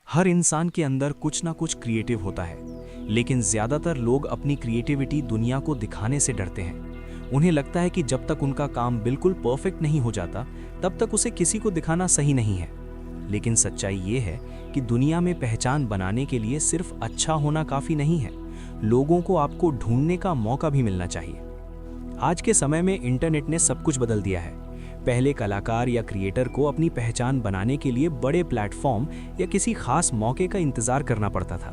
हर इंसान के अंदर कुछ ना कुछ क्रिएटिव होता है, लेकिन ज़्यादातर लोग अपनी क्रिएटिविटी दुनिया को दिखाने से डरते हैं। उन्हें लगता है कि जब तक उनका काम बिल्कुल परफेक्ट नहीं हो जाता, तब तक उसे किसी को दिखाना सही नहीं है। लेकिन सच्चाई ये है कि दुनिया में पहचान बनाने के लिए सिर्फ अच्छा होना काफ़ी नहीं है, लोगों को आपको ढूंढने का मौका भी मिलना चाहिए। आज के समय में इंटरनेट ने सब कुछ बदल दिया है। पहले कलाकार या क्रिएटर को अपनी पहचान बनाने के लिए बड़े प्लेटफॉर्म या किसी खास मौके का इंतजार करना पड़ता था,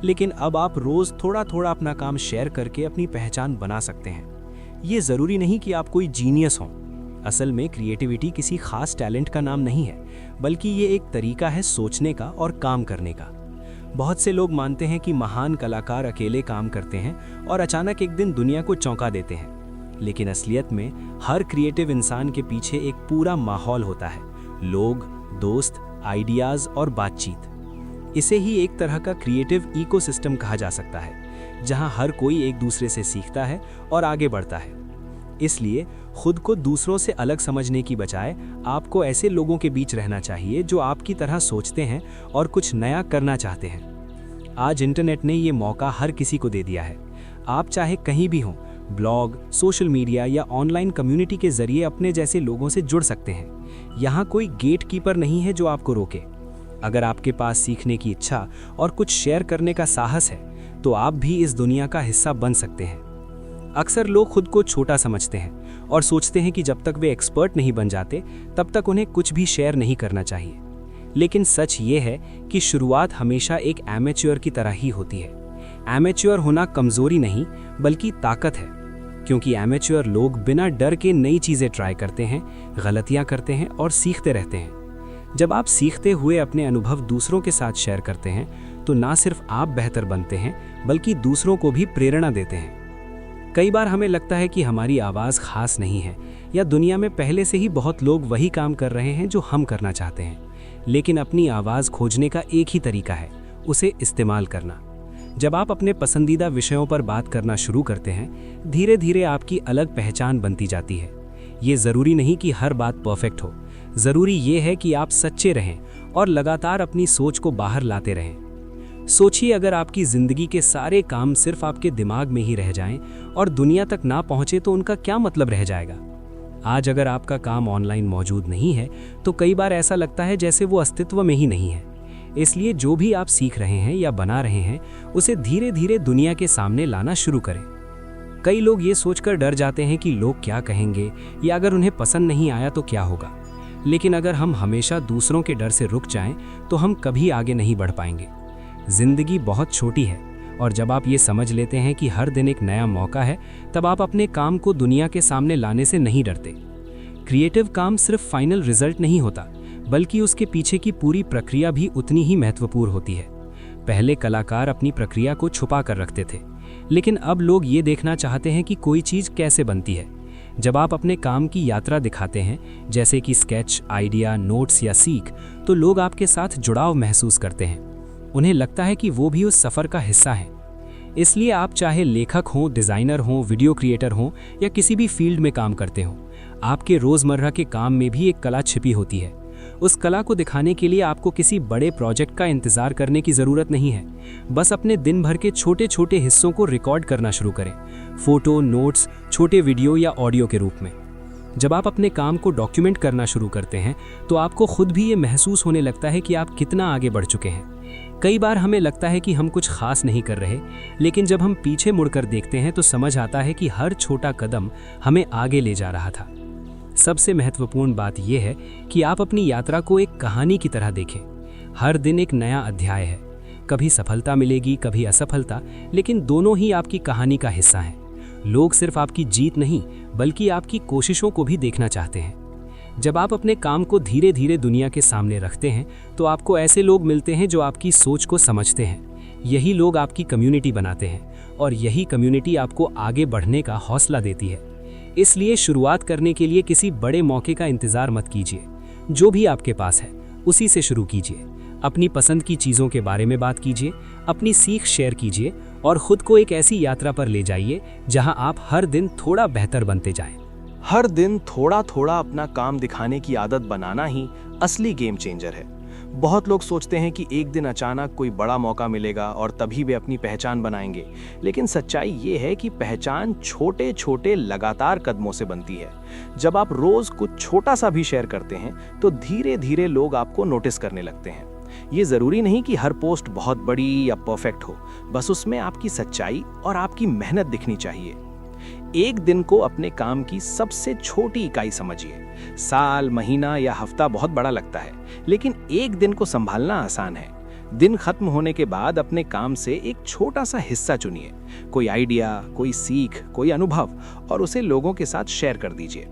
लेकिन अब आप रोज थोड़ा थोड़ा अपना काम शेयर करके अपनी पहचान बना सकते हैं। ये जरूरी नहीं कि आप कोई जीनियस हों। असल में क्रिएटिविटी किसी खास टैलेंट का नाम नहीं है, बल्कि ये एक तरीका है सोचने का और काम करने का। बहुत से लोग मानते हैं कि महान कलाकार अकेले काम करते हैं और अचानक एक दिन दुनिया को चौंका देते हैं, लेकिन असलियत में हर क्रिएटिव इंसान के पीछे एक पूरा माहौल होता है। लोग, दोस्त, आइडियाज और बातचीत। इसे ही एक तरह का क्रिएटिव इकोसिस्टम कहा जा सकता है, जहां हर कोई एक दूसरे से सीखता है और आगे बढ़ता है। इसलिए खुद को दूसरों से अलग समझने की बजाय आपको ऐसे लोगों के बीच रहना चाहिए जो आपकी तरह सोचते हैं और कुछ नया करना चाहते हैं। आज इंटरनेट ने ये मौका हर किसी को दे दिया है। आप चाहे कहीं भी हों, ब्लॉग, सोशल मीडिया या ऑनलाइन कम्युनिटी के जरिए अपने जैसे लोगों से जुड़ सकते हैं। यहाँ कोई गेट कीपर नहीं है जो आपको रोके। अगर आपके पास सीखने की इच्छा और कुछ शेयर करने का साहस है, तो आप भी इस दुनिया का हिस्सा बन सकते हैं। अक्सर लोग खुद को छोटा समझते हैं और सोचते हैं कि जब तक वे एक्सपर्ट नहीं बन जाते, तब तक उन्हें कुछ भी शेयर नहीं करना चाहिए। लेकिन सच ये है कि शुरुआत हमेशा एक एमेच्योर की तरह ही होती है। एमेच्योर होना कमजोरी नहीं, बल्कि ताकत है, क्योंकि एमेच्योर लोग बिना डर के नई चीजें ट्राई करते हैं, गलतियां करते हैं और सीखते रहते हैं। जब आप सीखते हुए अपने अनुभव दूसरों के साथ शेयर करते हैं, तो ना सिर्फ आप बेहतर बनते हैं, बल्कि दूसरों को भी प्रेरणा देते हैं। कई बार हमें लगता है कि हमारी आवाज़ खास नहीं है, या दुनिया में पहले से ही बहुत लोग वही काम कर रहे हैं जो हम करना चाहते हैं। लेकिन अपनी आवाज़ खोजने का एक ही तरीका है, उसे इस्तेमाल करना। जब आप अपने पसंदीदा विषयों पर बात करना शुरू करते हैं, धीरे धीरे आपकी अलग पहचान बनती जाती है। ये ज़रूरी नहीं कि हर बात परफेक्ट हो, ज़रूरी ये है कि आप सच्चे रहें और लगातार अपनी सोच को बाहर लाते रहें। सोचिए, अगर आपकी ज़िंदगी के सारे काम सिर्फ आपके दिमाग में ही रह जाएं और दुनिया तक ना पहुंचे, तो उनका क्या मतलब रह जाएगा। आज अगर आपका काम ऑनलाइन मौजूद नहीं है, तो कई बार ऐसा लगता है जैसे वो अस्तित्व में ही नहीं है। इसलिए जो भी आप सीख रहे हैं या बना रहे हैं, उसे धीरे धीरे दुनिया के सामने लाना शुरू करें। कई लोग ये सोचकर डर जाते हैं कि लोग क्या कहेंगे, या अगर उन्हें पसंद नहीं आया तो क्या होगा। लेकिन अगर हम हमेशा दूसरों के डर से रुक जाएं, तो हम कभी आगे नहीं बढ़ पाएंगे। जिंदगी बहुत छोटी है, और जब आप ये समझ लेते हैं कि हर दिन एक नया मौका है, तब आप अपने काम को दुनिया के सामने लाने से नहीं डरते। क्रिएटिव काम सिर्फ फाइनल रिजल्ट नहीं होता, बल्कि उसके पीछे की पूरी प्रक्रिया भी उतनी ही महत्वपूर्ण होती है। पहले कलाकार अपनी प्रक्रिया को छुपा कर रखते थे, लेकिन अब लोग ये देखना चाहते हैं कि कोई चीज़ कैसे बनती है। जब आप अपने काम की यात्रा दिखाते हैं, जैसे कि स्केच, आइडिया, नोट्स या सीख, तो लोग आपके साथ जुड़ाव महसूस करते हैं। उन्हें लगता है कि वो भी उस सफ़र का हिस्सा हैं। इसलिए आप चाहे लेखक हों, डिज़ाइनर हों, वीडियो क्रिएटर हों, या किसी भी फील्ड में काम करते हों, आपके रोज़मर्रा के काम में भी एक कला छिपी होती है। उस कला को दिखाने के लिए आपको किसी बड़े प्रोजेक्ट का इंतज़ार करने की ज़रूरत नहीं है। बस अपने दिन भर के छोटे छोटे हिस्सों को रिकॉर्ड करना शुरू करें, फोटो, नोट्स, छोटे वीडियो या ऑडियो के रूप में। जब आप अपने काम को डॉक्यूमेंट करना शुरू करते हैं, तो आपको खुद भी ये महसूस होने लगता है कि आप कितना आगे बढ़ चुके हैं। कई बार हमें लगता है कि हम कुछ खास नहीं कर रहे, लेकिन जब हम पीछे मुड़कर देखते हैं, तो समझ आता है कि हर छोटा कदम हमें आगे ले जा रहा था। सबसे महत्वपूर्ण बात यह है कि आप अपनी यात्रा को एक कहानी की तरह देखें। हर दिन एक नया अध्याय है। कभी सफलता मिलेगी, कभी असफलता, लेकिन दोनों ही आपकी कहानी का हिस्सा हैं। लोग सिर्फ आपकी जीत नहीं, बल्कि आपकी कोशिशों को भी देखना चाहते हैं। जब आप अपने काम को धीरे धीरे दुनिया के सामने रखते हैं, तो आपको ऐसे लोग मिलते हैं जो आपकी सोच को समझते हैं। यही लोग आपकी कम्युनिटी बनाते हैं, और यही कम्युनिटी आपको आगे बढ़ने का हौसला देती है। इसलिए शुरुआत करने के लिए किसी बड़े मौके का इंतज़ार मत कीजिए। जो भी आपके पास है, उसी से शुरू कीजिए। अपनी पसंद की चीज़ों के बारे में बात कीजिए, अपनी सीख शेयर कीजिए, और खुद को एक ऐसी यात्रा पर ले जाइए जहां आप हर दिन थोड़ा बेहतर बनते जाएं। हर दिन थोड़ा थोड़ा अपना काम दिखाने की आदत बनाना ही असली गेम चेंजर है। बहुत लोग सोचते हैं कि एक दिन अचानक कोई बड़ा मौका मिलेगा और तभी वे अपनी पहचान बनाएंगे, लेकिन सच्चाई ये है कि पहचान छोटे छोटे लगातार कदमों से बनती है। जब आप रोज कुछ छोटा सा भी शेयर करते हैं तो धीरे धीरे लोग आपको नोटिस करने लगते हैं। ये जरूरी नहीं कि हर पोस्ट बहुत बड़ी या परफेक्ट हो, बस उसमें आपकी सच्चाई और आपकी मेहनत दिखनी चाहिए। एक दिन को अपने काम की सबसे छोटी इकाई समझिए। साल, महीना या हफ्ता बहुत बड़ा लगता है, लेकिन एक दिन को संभालना आसान है। दिन खत्म होने के बाद अपने काम से एक छोटा सा हिस्सा चुनिए, कोई आइडिया, कोई सीख, कोई अनुभव, और उसे लोगों के साथ शेयर कर दीजिए।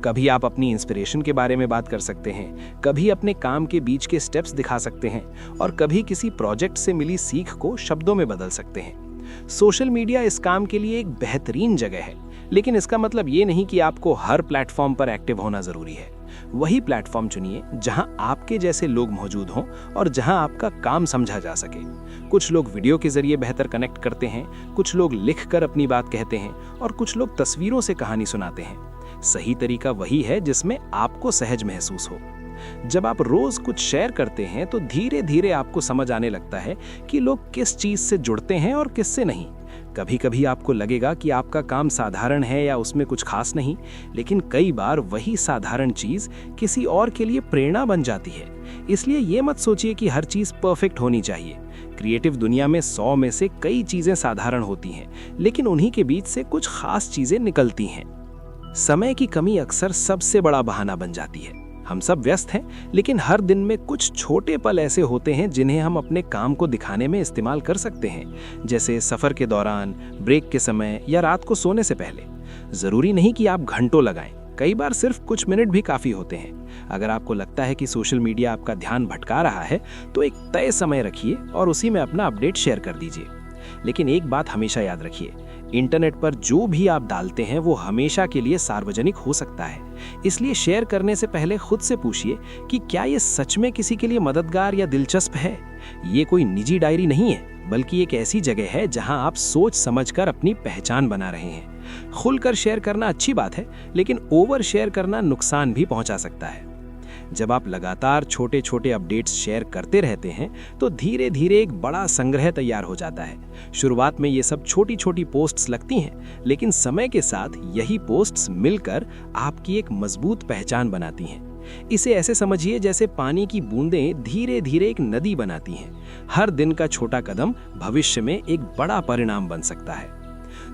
कभी आप अपनी इंस्पिरेशन के बारे में बात कर सकते हैं, कभी अपने काम के बीच के स्टेप्स दिखा सकते हैं, और कभी किसी प्रोजेक्ट से मिली सीख को शब्दों में बदल सकते हैं। सोशल मीडिया इस काम के लिए एक बेहतरीन जगह है, लेकिन इसका मतलब ये नहीं कि आपको हर प्लेटफॉर्म पर एक्टिव होना जरूरी है। वही प्लेटफॉर्म चुनिए जहां आपके जैसे लोग मौजूद हों और जहां आपका काम समझा जा सके। कुछ लोग वीडियो के जरिए बेहतर कनेक्ट करते हैं, कुछ लोग लिखकर अपनी बात कहते हैं, और कुछ लोग तस्वीरों से कहानी सुनाते हैं। सही तरीका वही है जिसमें आपको सहज महसूस हो। जब आप रोज कुछ शेयर करते हैं तो धीरे धीरे आपको समझ आने लगता है कि लोग किस चीज से जुड़ते हैं और किससे नहीं। कभी कभी आपको लगेगा कि आपका काम साधारण है या उसमें कुछ खास नहीं, लेकिन कई बार वही साधारण चीज किसी और के लिए प्रेरणा बन जाती है। इसलिए ये मत सोचिए कि हर चीज परफेक्ट होनी चाहिए। क्रिएटिव दुनिया में 100 में से कई चीजें साधारण होती हैं, लेकिन उन्हीं के बीच से कुछ खास चीजें निकलती हैं। समय की कमी अक्सर सबसे बड़ा बहाना बन जाती है। हम सब व्यस्त हैं, लेकिन हर दिन में कुछ छोटे पल ऐसे होते हैं जिन्हें हम अपने काम को दिखाने में इस्तेमाल कर सकते हैं, जैसे सफर के दौरान, ब्रेक के समय या रात को सोने से पहले। जरूरी नहीं कि आप घंटों लगाएं, कई बार सिर्फ कुछ मिनट भी काफी होते हैं। अगर आपको लगता है कि सोशल मीडिया आपका ध्यान भटका रहा है, तो एक तय समय रखिए और उसी में अपना अपडेट शेयर कर दीजिए। लेकिन एक बात हमेशा याद रखिए, इंटरनेट पर जो भी आप डालते हैं वो हमेशा के लिए सार्वजनिक हो सकता है। इसलिए शेयर करने से पहले खुद से पूछिए कि क्या ये सच में किसी के लिए मददगार या दिलचस्प है। ये कोई निजी डायरी नहीं है, बल्कि एक ऐसी जगह है जहां आप सोच समझकर अपनी पहचान बना रहे हैं। खुलकर शेयर करना अच्छी बात है, लेकिन ओवर शेयर करना नुकसान भी पहुंचा सकता है। जब आप लगातार छोटे छोटे अपडेट्स शेयर करते रहते हैं तो धीरे धीरे एक बड़ा संग्रह तैयार हो जाता है। शुरुआत में ये सब छोटी छोटी पोस्ट्स लगती हैं, लेकिन समय के साथ यही पोस्ट्स मिलकर आपकी एक मजबूत पहचान बनाती हैं। इसे ऐसे समझिए जैसे पानी की बूंदें धीरे धीरे एक नदी बनाती हैं। हर दिन का छोटा कदम भविष्य में एक बड़ा परिणाम बन सकता है।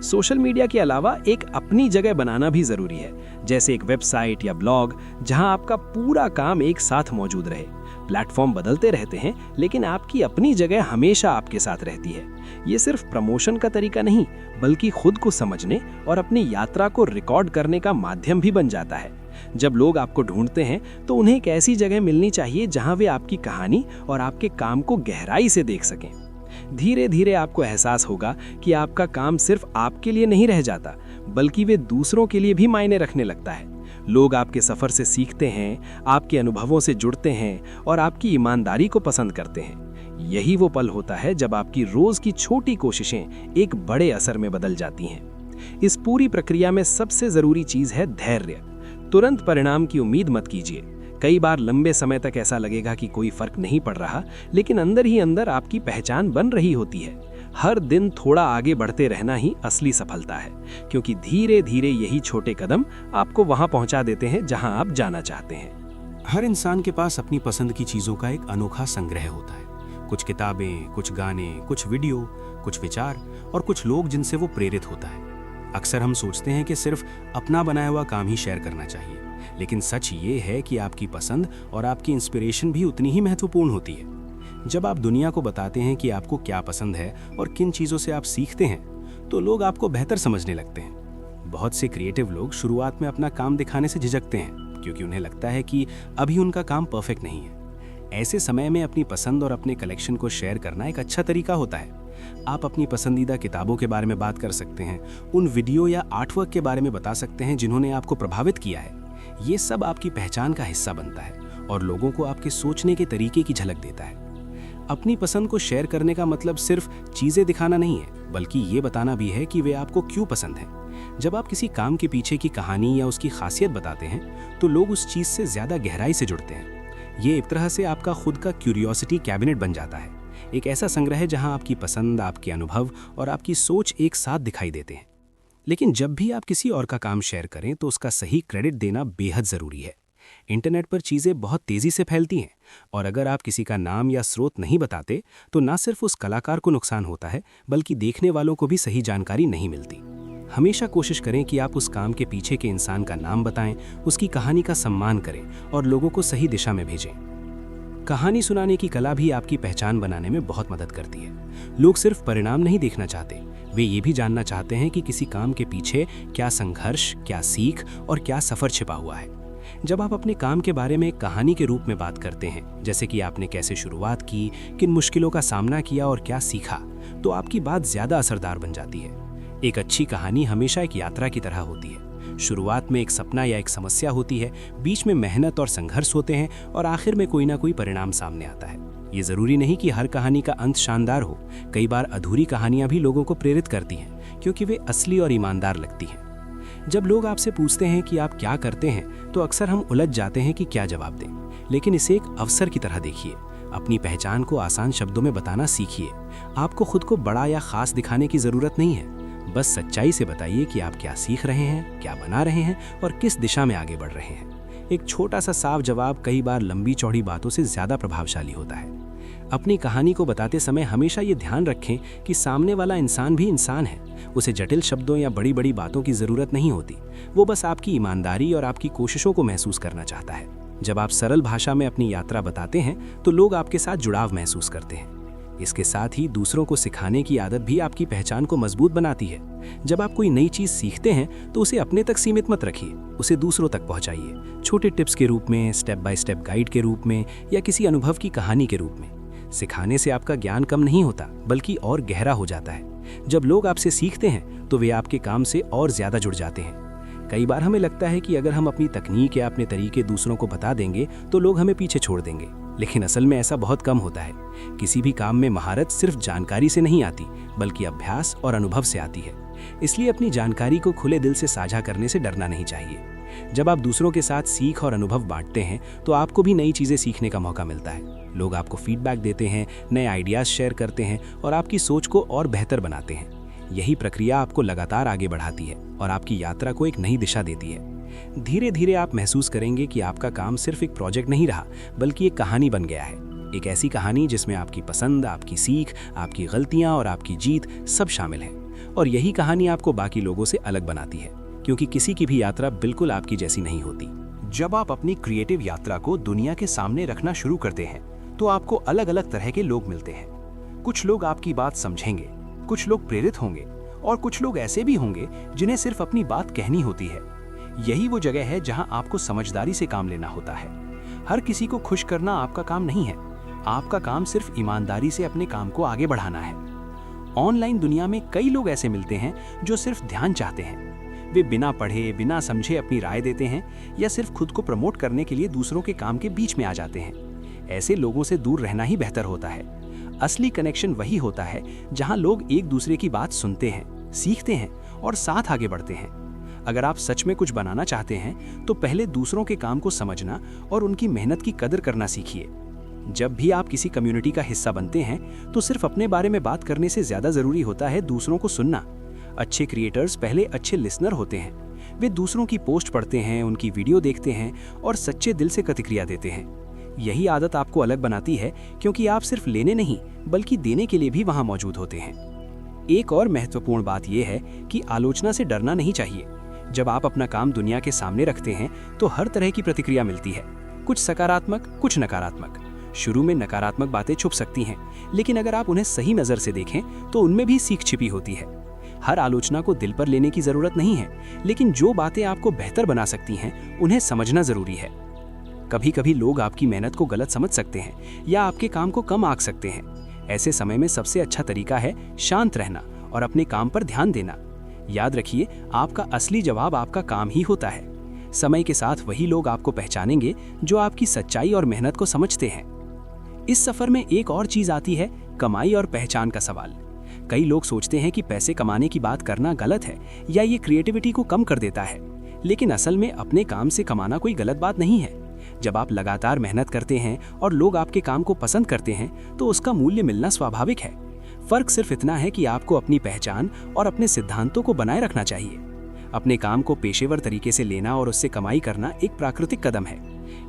सोशल मीडिया के अलावा एक अपनी जगह बनाना भी जरूरी है, जैसे एक वेबसाइट या ब्लॉग जहां आपका पूरा काम एक साथ मौजूद रहे। प्लेटफॉर्म बदलते रहते हैं, लेकिन आपकी अपनी जगह हमेशा आपके साथ रहती है। ये सिर्फ प्रमोशन का तरीका नहीं, बल्कि खुद को समझने और अपनी यात्रा को रिकॉर्ड करने का माध्यम भी बन जाता है। जब लोग आपको ढूंढते हैं तो उन्हें एक ऐसी जगह मिलनी चाहिए जहां वे आपकी कहानी और आपके काम को गहराई से देख सकें। धीरे धीरे आपको एहसास होगा कि आपका काम सिर्फ आपके लिए नहीं रह जाता, बल्कि वे दूसरों के लिए भी मायने रखने लगता है। लोग आपके सफर से सीखते हैं, आपके अनुभवों से जुड़ते हैं और आपकी ईमानदारी को पसंद करते हैं। यही वो पल होता है जब आपकी रोज की छोटी कोशिशें एक बड़े असर में बदल जाती हैं। इस पूरी प्रक्रिया में सबसे जरूरी चीज है धैर्य। तुरंत परिणाम की उम्मीद मत कीजिए। कई बार लंबे समय तक ऐसा लगेगा कि कोई फर्क नहीं पड़ रहा, लेकिन अंदर ही अंदर आपकी पहचान बन रही होती है। हर दिन थोड़ा आगे बढ़ते रहना ही असली सफलता है, क्योंकि धीरे धीरे यही छोटे कदम आपको वहां पहुंचा देते हैं जहां आप जाना चाहते हैं। हर इंसान के पास अपनी पसंद की चीजों का एक अनोखा संग्रह होता है। कुछ किताबें, कुछ गाने, कुछ वीडियो, कुछ विचार और कुछ लोग जिनसे वो प्रेरित होता है। अक्सर हम सोचते हैं कि सिर्फ अपना बनाया हुआ काम ही शेयर करना चाहिए, लेकिन सच ये है कि आपकी पसंद और आपकी इंस्पिरेशन भी उतनी ही महत्वपूर्ण होती है। जब आप दुनिया को बताते हैं कि आपको क्या पसंद है और किन चीज़ों से आप सीखते हैं, तो लोग आपको बेहतर समझने लगते हैं। बहुत से क्रिएटिव लोग शुरुआत में अपना काम दिखाने से झिझकते हैं, क्योंकि उन्हें लगता है कि अभी उनका काम परफेक्ट नहीं है। ऐसे समय में अपनी पसंद और अपने कलेक्शन को शेयर करना एक अच्छा तरीका होता है। आप अपनी पसंदीदा किताबों के बारे में बात कर सकते हैं, उन वीडियो या आर्टवर्क के बारे में बता सकते हैं जिन्होंने आपको प्रभावित किया है। ये सब आपकी पहचान का हिस्सा बनता है और लोगों को आपके सोचने के तरीके की झलक देता है। अपनी पसंद को शेयर करने का मतलब सिर्फ चीजें दिखाना नहीं है, बल्कि ये बताना भी है कि वे आपको क्यों पसंद हैं। जब आप किसी काम के पीछे की कहानी या उसकी खासियत बताते हैं, तो लोग उस चीज से ज्यादा गहराई से जुड़ते हैं। ये एक तरह से आपका खुद का क्यूरियोसिटी कैबिनेट बन जाता है, एक ऐसा संग्रह जहां आपकी पसंद, आपके अनुभव और आपकी सोच एक साथ दिखाई देते हैं। लेकिन जब भी आप किसी और का काम शेयर करें तो उसका सही क्रेडिट देना बेहद ज़रूरी है। इंटरनेट पर चीज़ें बहुत तेज़ी से फैलती हैं और अगर आप किसी का नाम या स्रोत नहीं बताते तो ना सिर्फ उस कलाकार को नुकसान होता है, बल्कि देखने वालों को भी सही जानकारी नहीं मिलती। हमेशा कोशिश करें कि आप उस काम के पीछे के इंसान का नाम बताएं, उसकी कहानी का सम्मान करें और लोगों को सही दिशा में भेजें। कहानी सुनाने की कला भी आपकी पहचान बनाने में बहुत मदद करती है। लोग सिर्फ परिणाम नहीं देखना चाहते, वे ये भी जानना चाहते हैं कि किसी काम के पीछे क्या संघर्ष, क्या सीख और क्या सफ़र छिपा हुआ है। जब आप अपने काम के बारे में एक कहानी के रूप में बात करते हैं, जैसे कि आपने कैसे शुरुआत की, किन मुश्किलों का सामना किया और क्या सीखा, तो आपकी बात ज़्यादा असरदार बन जाती है। एक अच्छी कहानी हमेशा एक यात्रा की तरह होती है। शुरुआत में एक सपना या एक समस्या होती है, बीच में मेहनत और संघर्ष होते हैं और आखिर में कोई ना कोई परिणाम सामने आता है। ये ज़रूरी नहीं कि हर कहानी का अंत शानदार हो। कई बार अधूरी कहानियाँ भी लोगों को प्रेरित करती हैं, क्योंकि वे असली और ईमानदार लगती हैं। जब लोग आपसे पूछते हैं कि आप क्या करते हैं, तो अक्सर हम उलझ जाते हैं कि क्या जवाब दें। लेकिन इसे एक अवसर की तरह देखिए। अपनी पहचान को आसान शब्दों में बताना सीखिए। आपको खुद को बड़ा या खास दिखाने की ज़रूरत नहीं है। बस सच्चाई से बताइए कि आप क्या सीख रहे हैं, क्या बना रहे हैं और किस दिशा में आगे बढ़ रहे हैं। एक छोटा सा साफ जवाब कई बार लंबी चौड़ी बातों से ज़्यादा प्रभावशाली होता है। अपनी कहानी को बताते समय हमेशा ये ध्यान रखें कि सामने वाला इंसान भी इंसान है। उसे जटिल शब्दों या बड़ी बड़ी बातों की ज़रूरत नहीं होती। वो बस आपकी ईमानदारी और आपकी कोशिशों को महसूस करना चाहता है। जब आप सरल भाषा में अपनी यात्रा बताते हैं तो लोग आपके साथ जुड़ाव महसूस करते हैं। इसके साथ ही दूसरों को सिखाने की आदत भी आपकी पहचान को मजबूत बनाती है। जब आप कोई नई चीज़ सीखते हैं तो उसे अपने तक सीमित मत रखिए, उसे दूसरों तक पहुंचाइए। छोटे टिप्स के रूप में, स्टेप बाय स्टेप गाइड के रूप में या किसी अनुभव की कहानी के रूप में। सिखाने से आपका ज्ञान कम नहीं होता, बल्कि और गहरा हो जाता है। जब लोग आपसे सीखते हैं तो वे आपके काम से और ज़्यादा जुड़ जाते हैं। कई बार हमें लगता है कि अगर हम अपनी तकनीक या अपने तरीके दूसरों को बता देंगे तो लोग हमें पीछे छोड़ देंगे, लेकिन असल में ऐसा बहुत कम होता है। किसी भी काम में महारत सिर्फ जानकारी से नहीं आती, बल्कि अभ्यास और अनुभव से आती है। इसलिए अपनी जानकारी को खुले दिल से साझा करने से डरना नहीं चाहिए। जब आप दूसरों के साथ सीख और अनुभव बांटते हैं तो आपको भी नई चीज़ें सीखने का मौका मिलता है। लोग आपको फीडबैक देते हैं, नए आइडियाज़ शेयर करते हैं और आपकी सोच को और बेहतर बनाते हैं। यही प्रक्रिया आपको लगातार आगे बढ़ाती है और आपकी यात्रा को एक नई दिशा देती है। धीरे धीरे आप महसूस करेंगे कि आपका काम सिर्फ एक प्रोजेक्ट नहीं रहा, बल्कि एक कहानी बन गया है। एक ऐसी कहानी जिसमें आपकी पसंद, आपकी सीख, आपकी गलतियाँ और आपकी जीत सब शामिल हैं। और यही कहानी आपको बाकी लोगों से अलग बनाती है, क्योंकि किसी की भी यात्रा बिल्कुल आपकी जैसी नहीं होती। जब आप अपनी क्रिएटिव यात्रा को दुनिया के सामने रखना शुरू करते हैं तो आपको अलग अलग तरह के लोग मिलते हैं। कुछ लोग आपकी बात समझेंगे, कुछ लोग प्रेरित होंगे और कुछ लोग ऐसे भी होंगे जिन्हें सिर्फ अपनी बात कहनी होती है। यही वो जगह है जहां आपको समझदारी से काम लेना होता है। हर किसी को खुश करना आपका काम नहीं है। आपका काम सिर्फ ईमानदारी से अपने काम को आगे बढ़ाना है। ऑनलाइन दुनिया में कई लोग ऐसे मिलते हैं जो सिर्फ ध्यान चाहते हैं। वे बिना पढ़े, बिना समझे अपनी राय देते हैं या सिर्फ खुद को प्रमोट करने के लिए दूसरों के काम के बीच में आ जाते हैं। ऐसे लोगों से दूर रहना ही बेहतर होता है। असली कनेक्शन वही होता है जहां लोग एक दूसरे की बात सुनते हैं, सीखते हैं और साथ आगे बढ़ते हैं। अगर आप सच में कुछ बनाना चाहते हैं तो पहले दूसरों के काम को समझना और उनकी मेहनत की कदर करना सीखिए। जब भी आप किसी कम्युनिटी का हिस्सा बनते हैं तो सिर्फ अपने बारे में बात करने से ज़्यादा ज़रूरी होता है दूसरों को सुनना। अच्छे क्रिएटर्स पहले अच्छे लिसनर होते हैं। वे दूसरों की पोस्ट पढ़ते हैं, उनकी वीडियो देखते हैं और सच्चे दिल से प्रतिक्रिया देते हैं। यही आदत आपको अलग बनाती है, क्योंकि आप सिर्फ लेने नहीं बल्कि देने के लिए भी वहां मौजूद होते हैं। एक और महत्वपूर्ण बात यह है कि आलोचना से डरना नहीं चाहिए। जब आप अपना काम दुनिया के सामने रखते हैं तो हर तरह की प्रतिक्रिया मिलती है, कुछ सकारात्मक, कुछ नकारात्मक। शुरू में नकारात्मक बातें छुप सकती हैं, लेकिन अगर आप उन्हें सही नज़र से देखें तो उनमें भी सीख छिपी होती है। हर आलोचना को दिल पर लेने की ज़रूरत नहीं है, लेकिन जो बातें आपको बेहतर बना सकती हैं उन्हें समझना ज़रूरी है। कभी कभी लोग आपकी मेहनत को गलत समझ सकते हैं या आपके काम को कम आंक सकते हैं। ऐसे समय में सबसे अच्छा तरीका है शांत रहना और अपने काम पर ध्यान देना। याद रखिए, आपका असली जवाब आपका काम ही होता है। समय के साथ वही लोग आपको पहचानेंगे जो आपकी सच्चाई और मेहनत को समझते हैं। इस सफर में एक और चीज आती है, कमाई और पहचान का सवाल। कई लोग सोचते हैं कि पैसे कमाने की बात करना गलत है या ये क्रिएटिविटी को कम कर देता है, लेकिन असल में अपने काम से कमाना कोई गलत बात नहीं है। जब आप लगातार मेहनत करते हैं और लोग आपके काम को पसंद करते हैं तो उसका मूल्य मिलना स्वाभाविक है। फर्क सिर्फ इतना है कि आपको अपनी पहचान और अपने सिद्धांतों को बनाए रखना चाहिए। अपने काम को पेशेवर तरीके से लेना और उससे कमाई करना एक प्राकृतिक कदम है।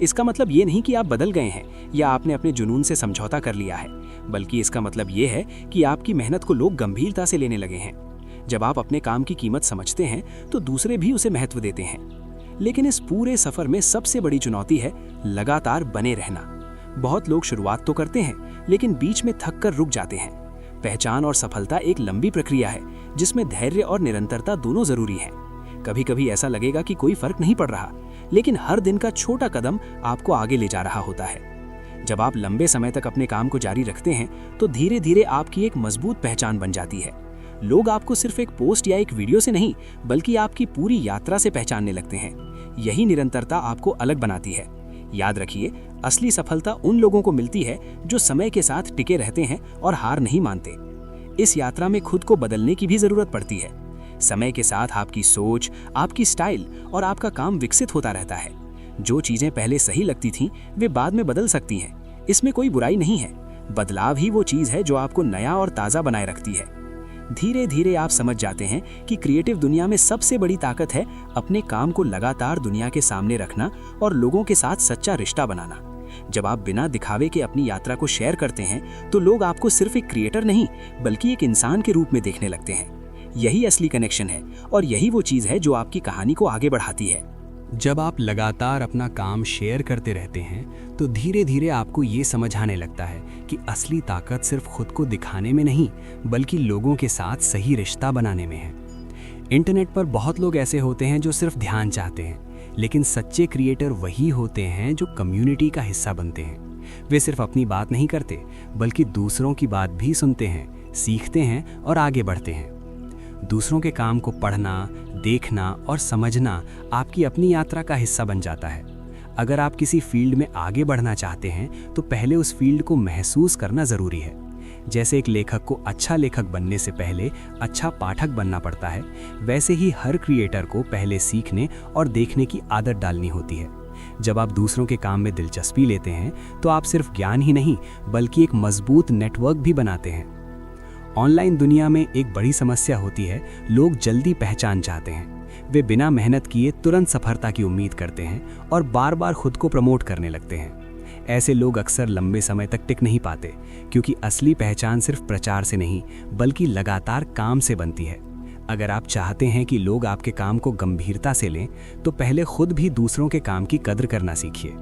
इसका मतलब ये नहीं कि आप बदल गए हैं या आपने अपने जुनून से समझौता कर लिया है, बल्कि इसका मतलब ये है कि आपकी मेहनत को लोग गंभीरता से लेने लगे हैं। जब आप अपने काम की कीमत समझते हैं तो दूसरे भी उसे महत्व देते हैं। लेकिन इस पूरे सफर में सबसे बड़ी चुनौती है लगातार बने रहना। बहुत लोग शुरुआत तो करते हैं लेकिन बीच में थक कर रुक जाते हैं। पहचान और सफलता एक लंबी प्रक्रिया है जिसमें धैर्य और निरंतरता दोनों जरूरी हैं। कभी कभी ऐसा लगेगा कि कोई फर्क नहीं पड़ रहा, लेकिन हर दिन का छोटा कदम आपको आगे ले जा रहा होता है। जब आप लंबे समय तक अपने काम को जारी रखते हैं तो धीरे धीरे आपकी एक मजबूत पहचान बन जाती है। लोग आपको सिर्फ एक पोस्ट या एक वीडियो से नहीं, बल्कि आपकी पूरी यात्रा से पहचानने लगते हैं। यही निरंतरता आपको अलग बनाती है। याद रखिए, असली सफलता उन लोगों को मिलती है जो समय के साथ टिके रहते हैं और हार नहीं मानते। इस यात्रा में खुद को बदलने की भी जरूरत पड़ती है। समय के साथ आपकी सोच, आपकी स्टाइल और आपका काम विकसित होता रहता है। जो चीजें पहले सही लगती थीं, वे बाद में बदल सकती हैं। इसमें कोई बुराई नहीं है। बदलाव ही वो चीज है जो आपको नया और ताजा बनाए रखती है। धीरे धीरे आप समझ जाते हैं कि क्रिएटिव दुनिया में सबसे बड़ी ताकत है अपने काम को लगातार दुनिया के सामने रखना और लोगों के साथ सच्चा रिश्ता बनाना। जब आप बिना दिखावे के अपनी यात्रा को शेयर करते हैं तो लोग आपको सिर्फ एक क्रिएटर नहीं, बल्कि एक इंसान के रूप में देखने लगते हैं। यही असली कनेक्शन है और यही वो चीज है जो आपकी कहानी को आगे बढ़ाती है। जब आप लगातार अपना काम शेयर करते रहते हैं तो धीरे धीरे आपको ये समझ आने लगता है कि असली ताकत सिर्फ खुद को दिखाने में नहीं, बल्कि लोगों के साथ सही रिश्ता बनाने में है। इंटरनेट पर बहुत लोग ऐसे होते हैं जो सिर्फ ध्यान चाहते हैं, लेकिन सच्चे क्रिएटर वही होते हैं जो कम्युनिटी का हिस्सा बनते हैं। वे सिर्फ अपनी बात नहीं करते, बल्कि दूसरों की बात भी सुनते हैं, सीखते हैं और आगे बढ़ते हैं। दूसरों के काम को पढ़ना, देखना और समझना आपकी अपनी यात्रा का हिस्सा बन जाता है। अगर आप किसी फील्ड में आगे बढ़ना चाहते हैं तो पहले उस फील्ड को महसूस करना ज़रूरी है। जैसे एक लेखक को अच्छा लेखक बनने से पहले अच्छा पाठक बनना पड़ता है, वैसे ही हर क्रिएटर को पहले सीखने और देखने की आदत डालनी होती है। जब आप दूसरों के काम में दिलचस्पी लेते हैं तो आप सिर्फ ज्ञान ही नहीं, बल्कि एक मजबूत नेटवर्क भी बनाते हैं। ऑनलाइन दुनिया में एक बड़ी समस्या होती है, लोग जल्दी पहचान चाहते हैं। वे बिना मेहनत किए तुरंत सफलता की उम्मीद करते हैं और बार बार खुद को प्रमोट करने लगते हैं। ऐसे लोग अक्सर लंबे समय तक टिक नहीं पाते, क्योंकि असली पहचान सिर्फ प्रचार से नहीं, बल्कि लगातार काम से बनती है। अगर आप चाहते हैं कि लोग आपके काम को गंभीरता से लें, तो पहले खुद भी दूसरों के काम की कद्र करना सीखिए।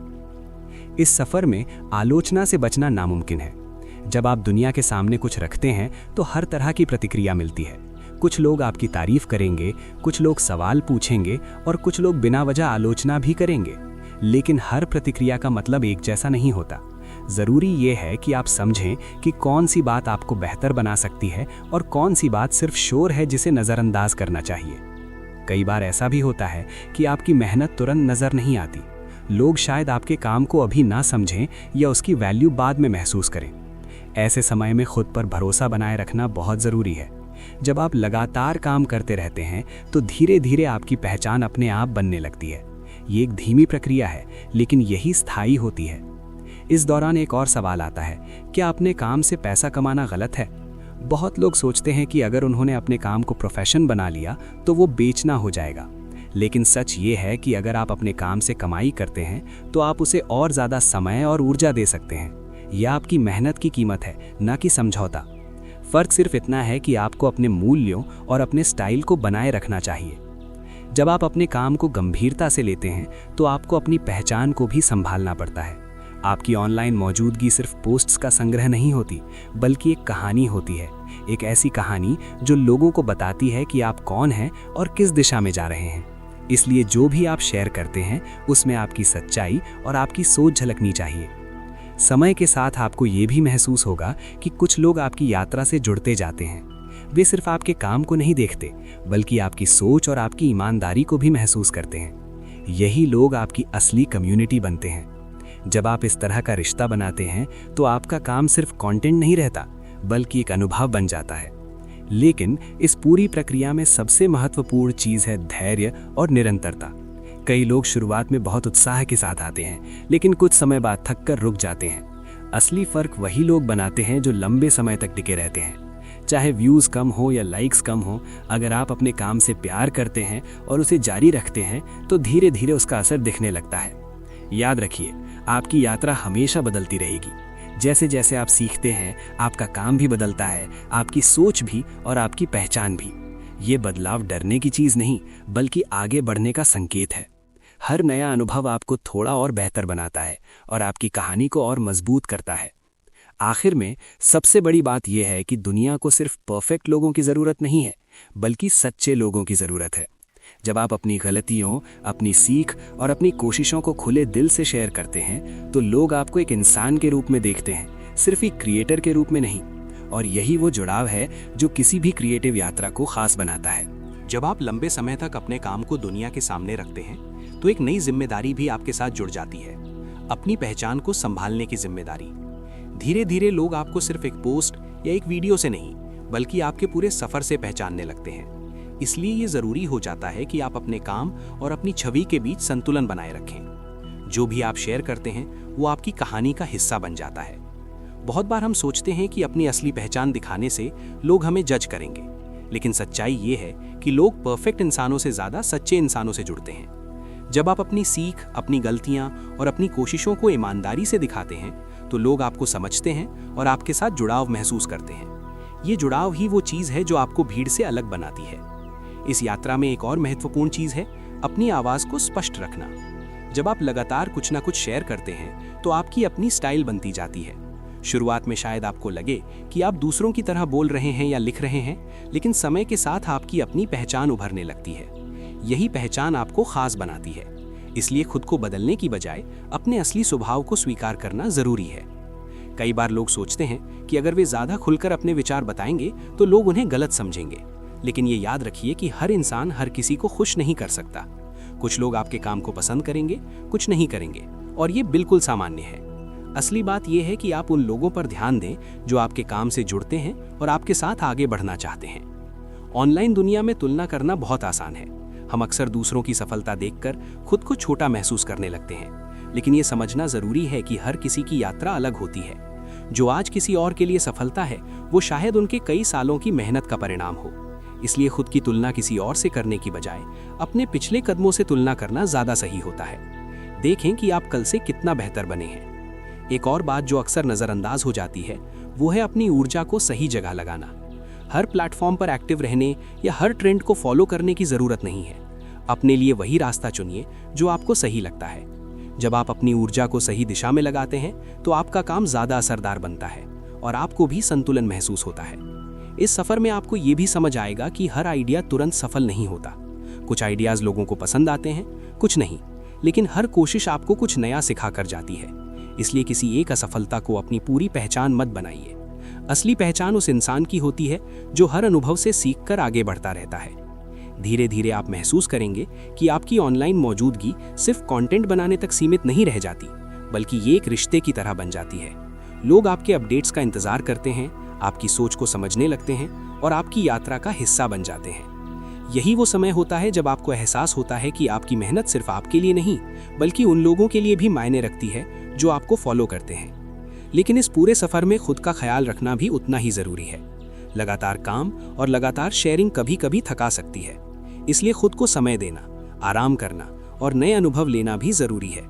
इस सफर में आलोचना से बचना नामुमकिन है। जब आप दुनिया के सामने कुछ रखते हैं तो हर तरह की प्रतिक्रिया मिलती है। कुछ लोग आपकी तारीफ करेंगे, कुछ लोग सवाल पूछेंगे और कुछ लोग बिना वजह आलोचना भी करेंगे। लेकिन हर प्रतिक्रिया का मतलब एक जैसा नहीं होता। जरूरी ये है कि आप समझें कि कौन सी बात आपको बेहतर बना सकती है और कौन सी बात सिर्फ शोर है जिसे नज़रअंदाज करना चाहिए। कई बार ऐसा भी होता है कि आपकी मेहनत तुरंत नज़र नहीं आती। लोग शायद आपके काम को अभी ना समझें या उसकी वैल्यू बाद में महसूस करें। ऐसे समय में खुद पर भरोसा बनाए रखना बहुत ज़रूरी है। जब आप लगातार काम करते रहते हैं तो धीरे धीरे आपकी पहचान अपने आप बनने लगती है। ये एक धीमी प्रक्रिया है, लेकिन यही स्थायी होती है। इस दौरान एक और सवाल आता है, क्या अपने काम से पैसा कमाना गलत है? बहुत लोग सोचते हैं कि अगर उन्होंने अपने काम को प्रोफेशन बना लिया तो वो बेचना हो जाएगा। लेकिन सच ये है कि अगर आप अपने काम से कमाई करते हैं तो आप उसे और ज़्यादा समय और ऊर्जा दे सकते हैं। यह आपकी मेहनत की कीमत है, न कि समझौता। फर्क सिर्फ इतना है कि आपको अपने मूल्यों और अपने स्टाइल को बनाए रखना चाहिए। जब आप अपने काम को गंभीरता से लेते हैं तो आपको अपनी पहचान को भी संभालना पड़ता है। आपकी ऑनलाइन मौजूदगी सिर्फ पोस्ट्स का संग्रह नहीं होती, बल्कि एक कहानी होती है। एक ऐसी कहानी जो लोगों को बताती है कि आप कौन हैं और किस दिशा में जा रहे हैं। इसलिए जो भी आप शेयर करते हैं उसमें आपकी सच्चाई और आपकी सोच झलकनी चाहिए। समय के साथ आपको ये भी महसूस होगा कि कुछ लोग आपकी यात्रा से जुड़ते जाते हैं। वे सिर्फ आपके काम को नहीं देखते, बल्कि आपकी सोच और आपकी ईमानदारी को भी महसूस करते हैं। यही लोग आपकी असली कम्युनिटी बनते हैं। जब आप इस तरह का रिश्ता बनाते हैं तो आपका काम सिर्फ कंटेंट नहीं रहता, बल्कि एक अनुभव बन जाता है। लेकिन इस पूरी प्रक्रिया में सबसे महत्वपूर्ण चीज़ है धैर्य और निरंतरता। कई लोग शुरुआत में बहुत उत्साह के साथ आते हैं, लेकिन कुछ समय बाद थक कर रुक जाते हैं। असली फर्क वही लोग बनाते हैं जो लंबे समय तक टिके रहते हैं। चाहे व्यूज़ कम हो या लाइक्स कम हो, अगर आप अपने काम से प्यार करते हैं और उसे जारी रखते हैं तो धीरे धीरे उसका असर दिखने लगता है। याद रखिए, आपकी यात्रा हमेशा बदलती रहेगी। जैसे जैसे आप सीखते हैं, आपका काम भी बदलता है, आपकी सोच भी और आपकी पहचान भी। ये बदलाव डरने की चीज़ नहीं, बल्कि आगे बढ़ने का संकेत है। हर नया अनुभव आपको थोड़ा और बेहतर बनाता है और आपकी कहानी को और मजबूत करता है। आखिर में सबसे बड़ी बात यह है कि दुनिया को सिर्फ परफेक्ट लोगों की ज़रूरत नहीं है, बल्कि सच्चे लोगों की ज़रूरत है। जब आप अपनी गलतियों, अपनी सीख और अपनी कोशिशों को खुले दिल से शेयर करते हैं, तो लोग आपको एक इंसान के रूप में देखते हैं, सिर्फ एक क्रिएटर के रूप में नहीं। और यही वो जुड़ाव है जो किसी भी क्रिएटिव यात्रा को खास बनाता है। जब आप लंबे समय तक अपने काम को दुनिया के सामने रखते हैं, तो एक नई जिम्मेदारी भी आपके साथ जुड़ जाती है, अपनी पहचान को संभालने की जिम्मेदारी। धीरे धीरे लोग आपको सिर्फ एक पोस्ट या एक वीडियो से नहीं, बल्कि आपके पूरे सफर से पहचानने लगते हैं। इसलिए ये जरूरी हो जाता है कि आप अपने काम और अपनी छवि के बीच संतुलन बनाए रखें। जो भी आप शेयर करते हैं, वो आपकी कहानी का हिस्सा बन जाता है। बहुत बार हम सोचते हैं कि अपनी असली पहचान दिखाने से लोग हमें जज करेंगे, लेकिन सच्चाई ये है कि लोग परफेक्ट इंसानों से ज़्यादा सच्चे इंसानों से जुड़ते हैं। जब आप अपनी सीख, अपनी गलतियां और अपनी कोशिशों को ईमानदारी से दिखाते हैं, तो लोग आपको समझते हैं और आपके साथ जुड़ाव महसूस करते हैं। ये जुड़ाव ही वो चीज़ है जो आपको भीड़ से अलग बनाती है। इस यात्रा में एक और महत्वपूर्ण चीज़ है अपनी आवाज़ को स्पष्ट रखना। जब आप लगातार कुछ ना कुछ शेयर करते हैं, तो आपकी अपनी स्टाइल बनती जाती है। शुरुआत में शायद आपको लगे कि आप दूसरों की तरह बोल रहे हैं या लिख रहे हैं, लेकिन समय के साथ आपकी अपनी पहचान उभरने लगती है। यही पहचान आपको खास बनाती है। इसलिए खुद को बदलने की बजाय अपने असली स्वभाव को स्वीकार करना जरूरी है। कई बार लोग सोचते हैं कि अगर वे ज़्यादा खुलकर अपने विचार बताएंगे तो लोग उन्हें गलत समझेंगे, लेकिन ये याद रखिए कि हर इंसान हर किसी को खुश नहीं कर सकता। कुछ लोग आपके काम को पसंद करेंगे, कुछ नहीं करेंगे, और ये बिल्कुल सामान्य है। असली बात यह है कि आप उन लोगों पर ध्यान दें जो आपके काम से जुड़ते हैं और आपके साथ आगे बढ़ना चाहते हैं। ऑनलाइन दुनिया में तुलना करना बहुत आसान है। हम अक्सर दूसरों की सफलता देखकर खुद को छोटा महसूस करने लगते हैं, लेकिन ये समझना जरूरी है कि हर किसी की यात्रा अलग होती है। जो आज किसी और के लिए सफलता है, वो शायद उनके कई सालों की मेहनत का परिणाम हो। इसलिए खुद की तुलना किसी और से करने की बजाय अपने पिछले कदमों से तुलना करना ज्यादा सही होता है। देखें कि आप कल से कितना बेहतर बने हैं। एक और बात जो अक्सर नज़रअंदाज हो जाती है, वो है अपनी ऊर्जा को सही जगह लगाना। हर प्लेटफॉर्म पर एक्टिव रहने या हर ट्रेंड को फॉलो करने की ज़रूरत नहीं है। अपने लिए वही रास्ता चुनिए जो आपको सही लगता है। जब आप अपनी ऊर्जा को सही दिशा में लगाते हैं, तो आपका काम ज़्यादा असरदार बनता है और आपको भी संतुलन महसूस होता है। इस सफ़र में आपको ये भी समझ आएगा कि हर आइडिया तुरंत सफल नहीं होता। कुछ आइडियाज़ लोगों को पसंद आते हैं, कुछ नहीं, लेकिन हर कोशिश आपको कुछ नया सिखा कर जाती है। इसलिए किसी एक असफलता को अपनी पूरी पहचान मत बनाइए। असली पहचान उस इंसान की होती है जो हर अनुभव से सीखकर आगे बढ़ता रहता है। धीरे धीरे आप महसूस करेंगे कि आपकी ऑनलाइन मौजूदगी सिर्फ कंटेंट बनाने तक सीमित नहीं रह जाती, बल्कि ये एक रिश्ते की तरह बन जाती है। लोग आपके अपडेट्स का इंतजार करते हैं, आपकी सोच को समझने लगते हैं और आपकी यात्रा का हिस्सा बन जाते हैं। यही वो समय होता है जब आपको एहसास होता है कि आपकी मेहनत सिर्फ आपके लिए नहीं, बल्कि उन लोगों के लिए भी मायने रखती है जो आपको फॉलो करते हैं। लेकिन इस पूरे सफर में खुद का ख्याल रखना भी उतना ही जरूरी है। लगातार काम और लगातार शेयरिंग कभी कभी थका सकती है, इसलिए खुद को समय देना, आराम करना और नए अनुभव लेना भी जरूरी है।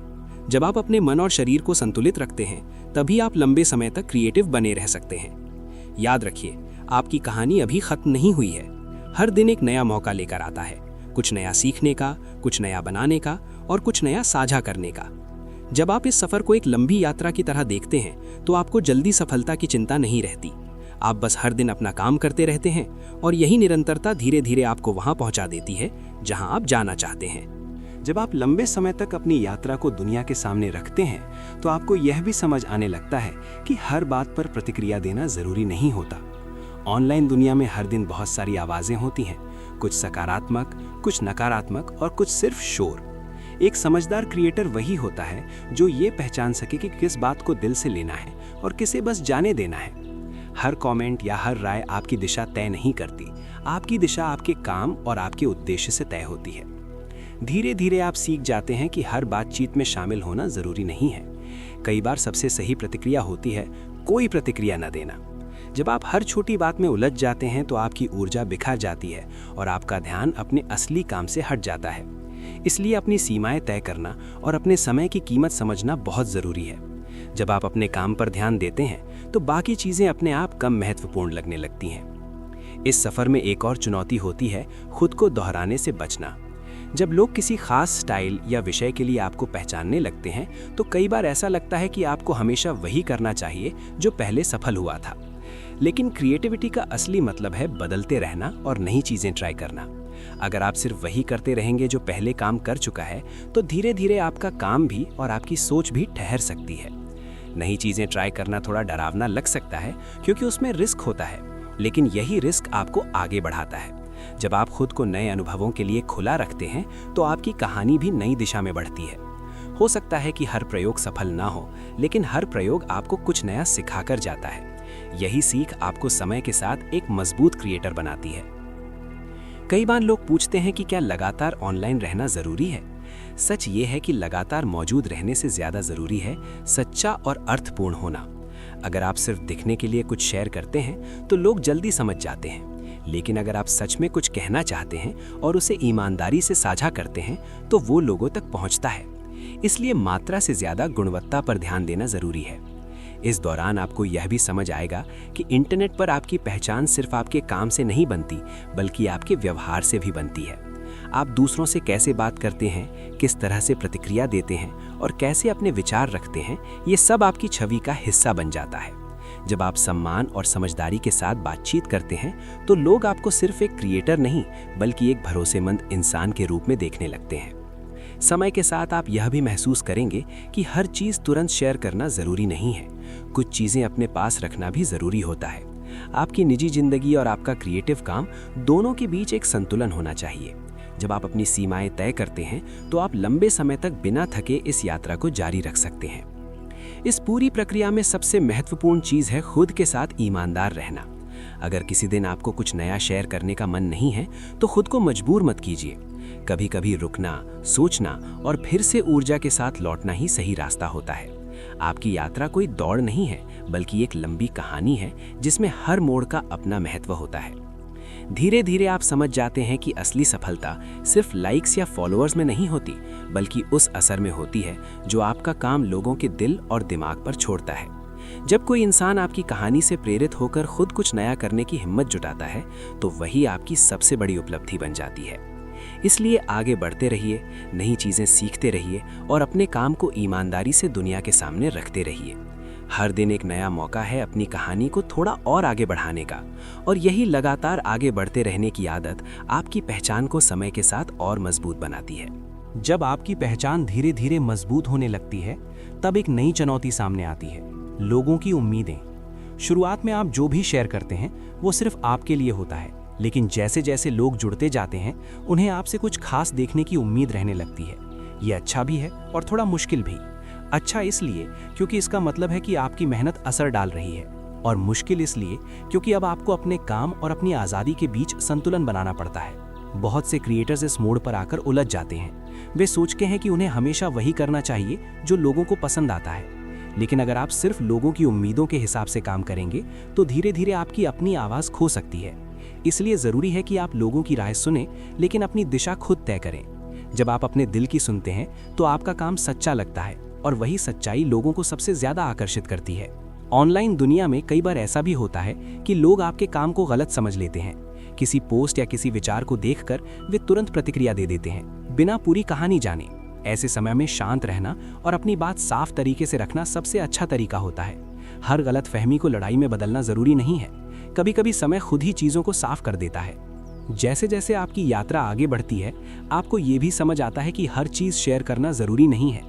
जब आप अपने मन और शरीर को संतुलित रखते हैं, तभी आप लंबे समय तक क्रिएटिव बने रह सकते हैं। याद रखिए, आपकी कहानी अभी खत्म नहीं हुई है। हर दिन एक नया मौका लेकर आता है, कुछ नया सीखने का, कुछ नया बनाने का और कुछ नया साझा करने का। जब आप इस सफर को एक लंबी यात्रा की तरह देखते हैं, तो आपको जल्दी सफलता की चिंता नहीं रहती। आप बस हर दिन अपना काम करते रहते हैं और यही निरंतरता धीरे धीरे आपको वहां पहुंचा देती है जहां आप जाना चाहते हैं। जब आप लंबे समय तक अपनी यात्रा को दुनिया के सामने रखते हैं, तो आपको यह भी समझ आने लगता है कि हर बात पर प्रतिक्रिया देना जरूरी नहीं होता। ऑनलाइन दुनिया में हर दिन बहुत सारी आवाजें होती हैं, कुछ सकारात्मक, कुछ नकारात्मक और कुछ सिर्फ शोर। एक समझदार क्रिएटर वही होता है जो ये पहचान सके कि किस बात को दिल से लेना है और किसे बस जाने देना है। हर कमेंट या हर राय आपकी दिशा तय नहीं करती। आपकी दिशा आपके काम और आपके उद्देश्य से तय होती है। धीरे धीरे आप सीख जाते हैं कि हर बातचीत में शामिल होना जरूरी नहीं है। कई बार सबसे सही प्रतिक्रिया होती है कोई प्रतिक्रिया न देना। जब आप हर छोटी बात में उलझ जाते हैं तो आपकी ऊर्जा बिखर जाती है और आपका ध्यान अपने असली काम से हट जाता है। इसलिए अपनी सीमाएं तय करना और अपने समय की कीमत समझना बहुत ज़रूरी है। जब आप अपने काम पर ध्यान देते हैं तो बाकी चीज़ें अपने आप कम महत्वपूर्ण लगने लगती हैं। इस सफ़र में एक और चुनौती होती है खुद को दोहराने से बचना। जब लोग किसी खास स्टाइल या विषय के लिए आपको पहचानने लगते हैं तो कई बार ऐसा लगता है कि आपको हमेशा वही करना चाहिए जो पहले सफल हुआ था। लेकिन क्रिएटिविटी का असली मतलब है बदलते रहना और नई चीज़ें ट्राई करना। अगर आप सिर्फ वही करते रहेंगे जो पहले काम कर चुका है तो धीरे धीरे आपका काम भी और आपकी सोच भी ठहर सकती है। नई चीज़ें ट्राई करना थोड़ा डरावना लग सकता है क्योंकि उसमें रिस्क होता है, लेकिन यही रिस्क आपको आगे बढ़ाता है। जब आप खुद को नए अनुभवों के लिए खुला रखते हैं तो आपकी कहानी भी नई दिशा में बढ़ती है। हो सकता है कि हर प्रयोग सफल ना हो, लेकिन हर प्रयोग आपको कुछ नया सिखाकर जाता है। यही सीख आपको समय के साथ एक मजबूत क्रिएटर बनाती है। कई बार लोग पूछते हैं कि क्या लगातार ऑनलाइन रहना जरूरी है? सच ये है कि लगातार मौजूद रहने से ज्यादा जरूरी है सच्चा और अर्थपूर्ण होना। अगर आप सिर्फ दिखने के लिए कुछ शेयर करते हैं तो लोग जल्दी समझ जाते हैं, लेकिन अगर आप सच में कुछ कहना चाहते हैं और उसे ईमानदारी से साझा करते हैं तो वो लोगों तक पहुंचता है। इसलिए मात्रा से ज्यादा गुणवत्ता पर ध्यान देना जरूरी है। इस दौरान आपको यह भी समझ आएगा कि इंटरनेट पर आपकी पहचान सिर्फ आपके काम से नहीं बनती, बल्कि आपके व्यवहार से भी बनती है। आप दूसरों से कैसे बात करते हैं, किस तरह से प्रतिक्रिया देते हैं और कैसे अपने विचार रखते हैं, ये सब आपकी छवि का हिस्सा बन जाता है। जब आप सम्मान और समझदारी के साथ बातचीत करते हैं तो लोग आपको सिर्फ एक क्रिएटर नहीं, बल्कि एक भरोसेमंद इंसान के रूप में देखने लगते हैं। समय के साथ आप यह भी महसूस करेंगे कि हर चीज़ तुरंत शेयर करना ज़रूरी नहीं है। कुछ चीज़ें अपने पास रखना भी ज़रूरी होता है। आपकी निजी जिंदगी और आपका क्रिएटिव काम दोनों के बीच एक संतुलन होना चाहिए। जब आप अपनी सीमाएं तय करते हैं तो आप लंबे समय तक बिना थके इस यात्रा को जारी रख सकते हैं। इस पूरी प्रक्रिया में सबसे महत्वपूर्ण चीज़ है खुद के साथ ईमानदार रहना। अगर किसी दिन आपको कुछ नया शेयर करने का मन नहीं है तो खुद को मजबूर मत कीजिए। कभी कभी रुकना, सोचना और फिर से ऊर्जा के साथ लौटना ही सही रास्ता होता है। आपकी यात्रा कोई दौड़ नहीं है, बल्कि एक लंबी कहानी है जिसमें हर मोड़ का अपना महत्व होता है। धीरे धीरे आप समझ जाते हैं कि असली सफलता सिर्फ लाइक्स या फॉलोअर्स में नहीं होती, बल्कि उस असर में होती है जो आपका काम लोगों के दिल और दिमाग पर छोड़ता है। जब कोई इंसान आपकी कहानी से प्रेरित होकर खुद कुछ नया करने की हिम्मत जुटाता है तो वही आपकी सबसे बड़ी उपलब्धि बन जाती है। इसलिए आगे बढ़ते रहिए, नई चीज़ें सीखते रहिए और अपने काम को ईमानदारी से दुनिया के सामने रखते रहिए। हर दिन एक नया मौका है अपनी कहानी को थोड़ा और आगे बढ़ाने का, और यही लगातार आगे बढ़ते रहने की आदत आपकी पहचान को समय के साथ और मजबूत बनाती है। जब आपकी पहचान धीरे धीरे मजबूत होने लगती है तब एक नई चुनौती सामने आती है, लोगों की उम्मीदें। शुरुआत में आप जो भी शेयर करते हैं वो सिर्फ आपके लिए होता है, लेकिन जैसे जैसे लोग जुड़ते जाते हैं उन्हें आपसे कुछ खास देखने की उम्मीद रहने लगती है। ये अच्छा भी है और थोड़ा मुश्किल भी। अच्छा इसलिए क्योंकि इसका मतलब है कि आपकी मेहनत असर डाल रही है, और मुश्किल इसलिए क्योंकि अब आपको अपने काम और अपनी आज़ादी के बीच संतुलन बनाना पड़ता है। बहुत से क्रिएटर्स इस मोड़ पर आकर उलझ जाते हैं। वे सोचते हैं कि उन्हें हमेशा वही करना चाहिए जो लोगों को पसंद आता है, लेकिन अगर आप सिर्फ लोगों की उम्मीदों के हिसाब से काम करेंगे तो धीरे धीरे आपकी अपनी आवाज़ खो सकती है। इसलिए ज़रूरी है कि आप लोगों की राय सुनें, लेकिन अपनी दिशा खुद तय करें। जब आप अपने दिल की सुनते हैं तो आपका काम सच्चा लगता है, और वही सच्चाई लोगों को सबसे ज़्यादा आकर्षित करती है। ऑनलाइन दुनिया में कई बार ऐसा भी होता है कि लोग आपके काम को गलत समझ लेते हैं। किसी पोस्ट या किसी विचार को देखकर वे तुरंत प्रतिक्रिया दे देते हैं, बिना पूरी कहानी जाने। ऐसे समय में शांत रहना और अपनी बात साफ तरीके से रखना सबसे अच्छा तरीका होता है। हर गलत फहमी को लड़ाई में बदलना ज़रूरी नहीं है। कभी कभी समय खुद ही चीज़ों को साफ कर देता है। जैसे जैसे आपकी यात्रा आगे बढ़ती है, आपको ये भी समझ आता है कि हर चीज़ शेयर करना ज़रूरी नहीं है।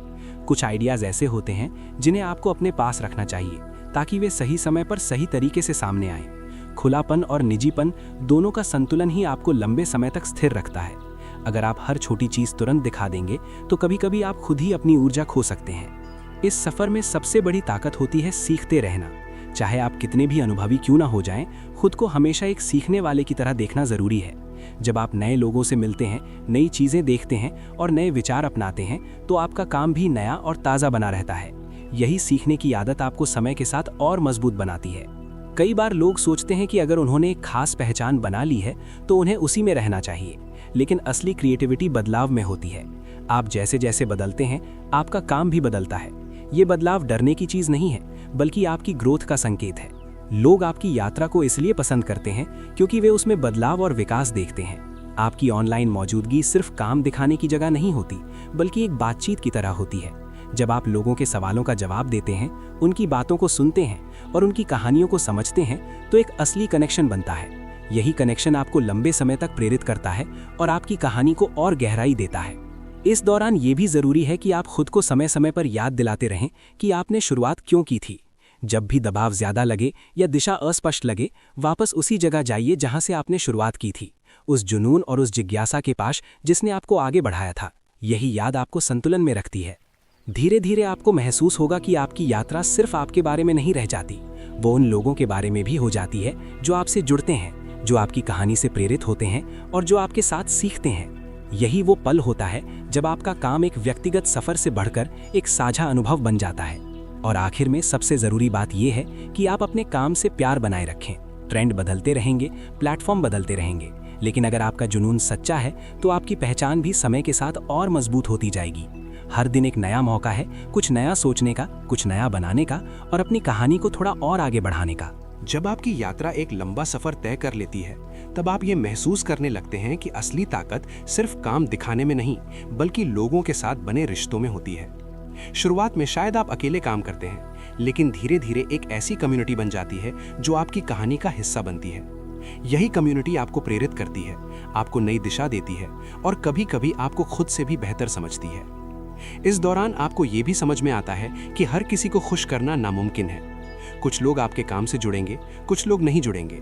कुछ आइडियाज़ ऐसे होते हैं जिन्हें आपको अपने पास रखना चाहिए, ताकि वे सही समय पर सही तरीके से सामने आएं। खुलापन और निजीपन दोनों का संतुलन ही आपको लंबे समय तक स्थिर रखता है। अगर आप हर छोटी चीज़ तुरंत दिखा देंगे तो कभी कभी आप खुद ही अपनी ऊर्जा खो सकते हैं। इस सफ़र में सबसे बड़ी ताकत होती है सीखते रहना। चाहे आप कितने भी अनुभवी क्यों ना हो जाएं, खुद को हमेशा एक सीखने वाले की तरह देखना ज़रूरी है। जब आप नए लोगों से मिलते हैं, नई चीज़ें देखते हैं और नए विचार अपनाते हैं, तो आपका काम भी नया और ताज़ा बना रहता है। यही सीखने की आदत आपको समय के साथ और मजबूत बनाती है। कई बार लोग सोचते हैं कि अगर उन्होंने एक खास पहचान बना ली है तो उन्हें उसी में रहना चाहिए, लेकिन असली क्रिएटिविटी बदलाव में होती है। आप जैसे जैसे बदलते हैं, आपका काम भी बदलता है। ये बदलाव डरने की चीज़ नहीं है, बल्कि आपकी ग्रोथ का संकेत है। लोग आपकी यात्रा को इसलिए पसंद करते हैं क्योंकि वे उसमें बदलाव और विकास देखते हैं। आपकी ऑनलाइन मौजूदगी सिर्फ काम दिखाने की जगह नहीं होती, बल्कि एक बातचीत की तरह होती है। जब आप लोगों के सवालों का जवाब देते हैं, उनकी बातों को सुनते हैं और उनकी कहानियों को समझते हैं, तो एक असली कनेक्शन बनता है। यही कनेक्शन आपको लंबे समय तक प्रेरित करता है और आपकी कहानी को और गहराई देता है। इस दौरान ये भी ज़रूरी है कि आप खुद को समय समय पर याद दिलाते रहें कि आपने शुरुआत क्यों की थी। जब भी दबाव ज़्यादा लगे या दिशा अस्पष्ट लगे, वापस उसी जगह जाइए जहाँ से आपने शुरुआत की थी, उस जुनून और उस जिज्ञासा के पास जिसने आपको आगे बढ़ाया था। यही याद आपको संतुलन में रखती है। धीरे धीरे आपको महसूस होगा कि आपकी यात्रा सिर्फ आपके बारे में नहीं रह जाती, वो उन लोगों के बारे में भी हो जाती है जो आपसे जुड़ते हैं, जो आपकी कहानी से प्रेरित होते हैं और जो आपके साथ सीखते हैं। यही वो पल होता है जब आपका काम एक व्यक्तिगत सफर से बढ़कर एक साझा अनुभव बन जाता है। और आखिर में सबसे ज़रूरी बात यह है कि आप अपने काम से प्यार बनाए रखें। ट्रेंड बदलते रहेंगे, प्लेटफॉर्म बदलते रहेंगे, लेकिन अगर आपका जुनून सच्चा है तो आपकी पहचान भी समय के साथ और मजबूत होती जाएगी। हर दिन एक नया मौका है, कुछ नया सोचने का, कुछ नया बनाने का और अपनी कहानी को थोड़ा और आगे बढ़ाने का। जब आपकी यात्रा एक लंबा सफर तय कर लेती है, तब आप ये महसूस करने लगते हैं कि असली ताकत सिर्फ काम दिखाने में नहीं, बल्कि लोगों के साथ बने रिश्तों में होती है। शुरुआत में शायद आप अकेले काम करते हैं, लेकिन धीरे धीरे एक ऐसी कम्युनिटी बन जाती है जो आपकी कहानी का हिस्सा बनती है। यही कम्युनिटी आपको प्रेरित करती है, आपको नई दिशा देती है और कभी कभी आपको खुद से भी बेहतर समझती है। इस दौरान आपको ये भी समझ में आता है कि हर किसी को खुश करना नामुमकिन है। कुछ लोग आपके काम से जुड़ेंगे, कुछ लोग नहीं जुड़ेंगे।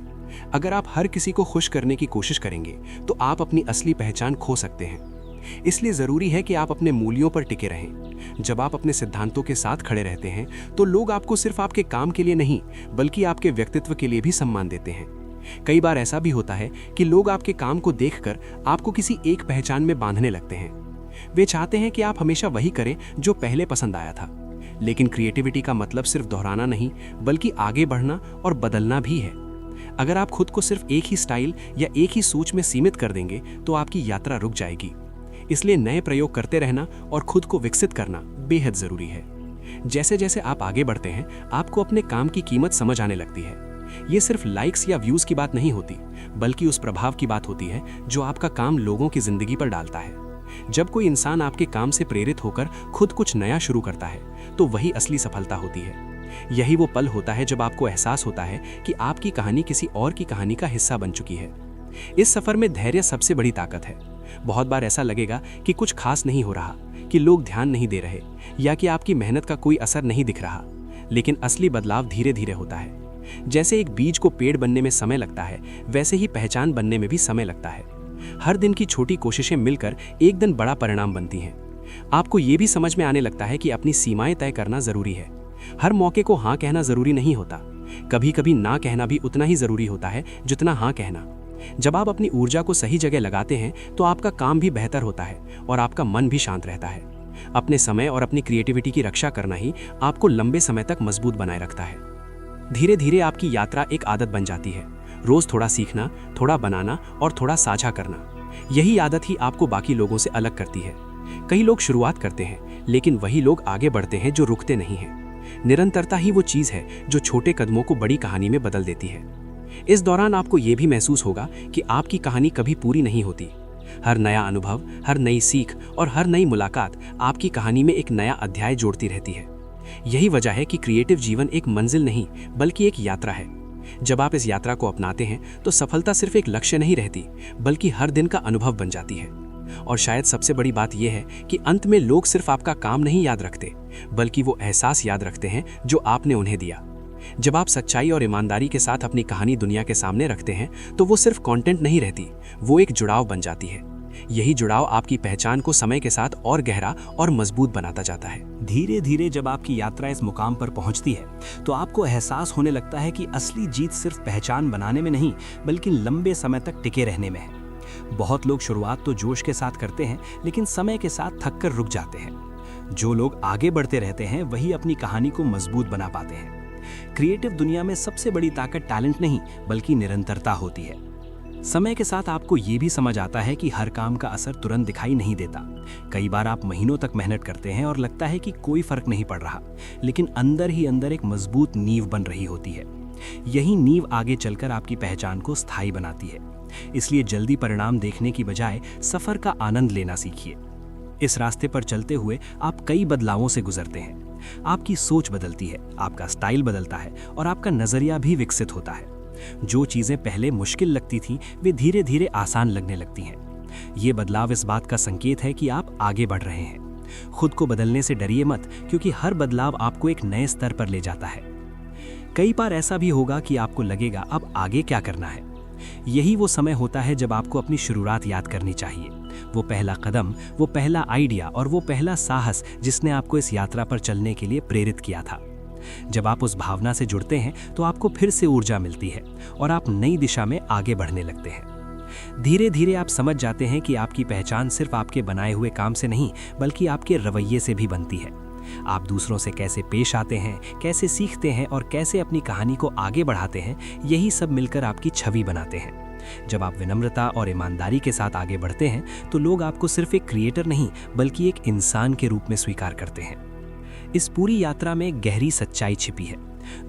अगर आप हर किसी को खुश करने की कोशिश करेंगे तो आप अपनी असली पहचान खो सकते हैं। इसलिए जरूरी है कि आप अपने मूल्यों पर टिके रहें। जब आप अपने सिद्धांतों के साथ खड़े रहते हैं तो लोग आपको सिर्फ आपके काम के लिए नहीं, बल्कि आपके व्यक्तित्व के लिए भी सम्मान देते हैं। कई बार ऐसा भी होता है कि लोग आपके काम को देखकर आपको किसी एक पहचान में बांधने लगते हैं। वे चाहते हैं कि आप हमेशा वही करें जो पहले पसंद आया था। लेकिन क्रिएटिविटी का मतलब सिर्फ दोहराना नहीं, बल्कि आगे बढ़ना और बदलना भी है। अगर आप खुद को सिर्फ एक ही स्टाइल या एक ही सोच में सीमित कर देंगे तो आपकी यात्रा रुक जाएगी। इसलिए नए प्रयोग करते रहना और खुद को विकसित करना बेहद जरूरी है। जैसे जैसे आप आगे बढ़ते हैं, आपको अपने काम की कीमत समझ आने लगती है। ये सिर्फ लाइक्स या व्यूज की बात नहीं होती, बल्कि उस प्रभाव की बात होती है जो आपका काम लोगों की जिंदगी पर डालता है। जब कोई इंसान आपके काम से प्रेरित होकर खुद कुछ नया शुरू करता है, तो वही असली सफलता होती है। यही वो पल होता है जब आपको एहसास होता है कि आपकी कहानी किसी और की कहानी का हिस्सा बन चुकी है। इस सफर में धैर्य सबसे बड़ी ताकत है। बहुत बार ऐसा लगेगा कि कुछ खास नहीं हो रहा, कि लोग ध्यान नहीं दे रहे या कि आपकी मेहनत का कोई असर नहीं दिख रहा, लेकिन असली बदलाव धीरे धीरे होता है। जैसे एक बीज को पेड़ बनने में समय लगता है, वैसे ही पहचान बनने में भी समय लगता है। हर दिन की छोटी कोशिशें मिलकर एक दिन बड़ा परिणाम बनती हैं। आपको ये भी समझ में आने लगता है कि अपनी सीमाएं तय करना जरूरी है। हर मौके को हाँ कहना जरूरी नहीं होता। कभी कभी ना कहना भी उतना ही जरूरी होता है जितना हाँ कहना। जब आप अपनी ऊर्जा को सही जगह लगाते हैं तो आपका काम भी बेहतर होता है और आपका मन भी शांत रहता है। अपने समय और अपनी क्रिएटिविटी की रक्षा करना ही आपको लंबे समय तक मजबूत बनाए रखता है। धीरे धीरे आपकी यात्रा एक आदत बन जाती है। रोज थोड़ा सीखना, थोड़ा बनाना और थोड़ा साझा करना। यही आदत ही आपको बाकी लोगों से अलग करती है। कई लोग शुरुआत करते हैं, लेकिन वही लोग आगे बढ़ते हैं जो रुकते नहीं हैं। निरंतरता ही वो चीज है जो छोटे कदमों को बड़ी कहानी में बदल देती है। इस दौरान आपको ये भी महसूस होगा कि आपकी कहानी कभी पूरी नहीं होती। हर नया अनुभव, हर नई सीख और हर नई मुलाकात आपकी कहानी में एक नया अध्याय जोड़ती रहती है। यही वजह है कि क्रिएटिव जीवन एक मंजिल नहीं, बल्कि एक यात्रा है। जब आप इस यात्रा को अपनाते हैं तो सफलता सिर्फ एक लक्ष्य नहीं रहती, बल्कि हर दिन का अनुभव बन जाती है। और शायद सबसे बड़ी बात यह है कि अंत में लोग सिर्फ आपका काम नहीं याद रखते, बल्कि वो एहसास याद रखते हैं जो आपने उन्हें दिया। जब आप सच्चाई और ईमानदारी के साथ अपनी कहानी दुनिया के सामने रखते हैं तो वो सिर्फ कंटेंट नहीं रहती, वो एक जुड़ाव बन जाती है। यही जुड़ाव आपकी पहचान को समय के साथ और गहरा और मजबूत बनाता जाता है। धीरे धीरे जब आपकी यात्रा इस मुकाम पर पहुंचती है तो आपको एहसास होने लगता है कि असली जीत सिर्फ पहचान बनाने में नहीं बल्कि लंबे समय तक टिके रहने में है। बहुत लोग शुरुआत तो जोश के साथ करते हैं, लेकिन समय के साथ थक कर रुक जाते हैं। जो लोग आगे बढ़ते रहते हैं वही अपनी कहानी को मजबूत बना पाते हैं। क्रिएटिव दुनिया में सबसे बड़ी ताकत टैलेंट नहीं बल्कि निरंतरता होती है। समय के साथ आपको ये भी समझ आता है कि हर काम का असर तुरंत दिखाई नहीं देता। कई बार आप महीनों तक मेहनत करते हैं और लगता है कि कोई फर्क नहीं पड़ रहा, लेकिन अंदर ही अंदर एक मजबूत नींव बन रही होती है। यही नींव आगे चलकर आपकी पहचान को स्थायी बनाती है। इसलिए जल्दी परिणाम देखने की बजाय सफर का आनंद लेना सीखिए। इस रास्ते पर चलते हुए आप कई बदलावों से गुजरते हैं। आपकी सोच बदलती है, आपका स्टाइल बदलता है और आपका नजरिया भी विकसित होता है। जो चीजें पहले मुश्किल लगती थीं, वे धीरे धीरे आसान लगने लगती हैं। ये बदलाव इस बात का संकेत है कि आप आगे बढ़ रहे हैं। खुद को बदलने से डरिए मत, क्योंकि हर बदलाव आपको एक नए स्तर पर ले जाता है। कई बार ऐसा भी होगा कि आपको लगेगा अब आगे क्या करना है। यही वो समय होता है जब आपको अपनी शुरुआत याद करनी चाहिए। वो पहला कदम, वो पहला आइडिया और वो पहला साहस जिसने आपको इस यात्रा पर चलने के लिए प्रेरित किया था। जब आप उस भावना से जुड़ते हैं तो आपको फिर से ऊर्जा मिलती है और आप नई दिशा में आगे बढ़ने लगते हैं। धीरे धीरे आप समझ जाते हैं कि आपकी पहचान सिर्फ आपके बनाए हुए काम से नहीं बल्कि आपके रवैये से भी बनती है। आप दूसरों से कैसे पेश आते हैं, कैसे सीखते हैं और कैसे अपनी कहानी को आगे बढ़ाते हैं, यही सब मिलकर आपकी छवि बनाते हैं। जब आप विनम्रता और ईमानदारी के साथ आगे बढ़ते हैं तो लोग आपको सिर्फ एक क्रिएटर नहीं बल्कि एक इंसान के रूप में स्वीकार करते हैं। इस पूरी यात्रा में गहरी सच्चाई छिपी है।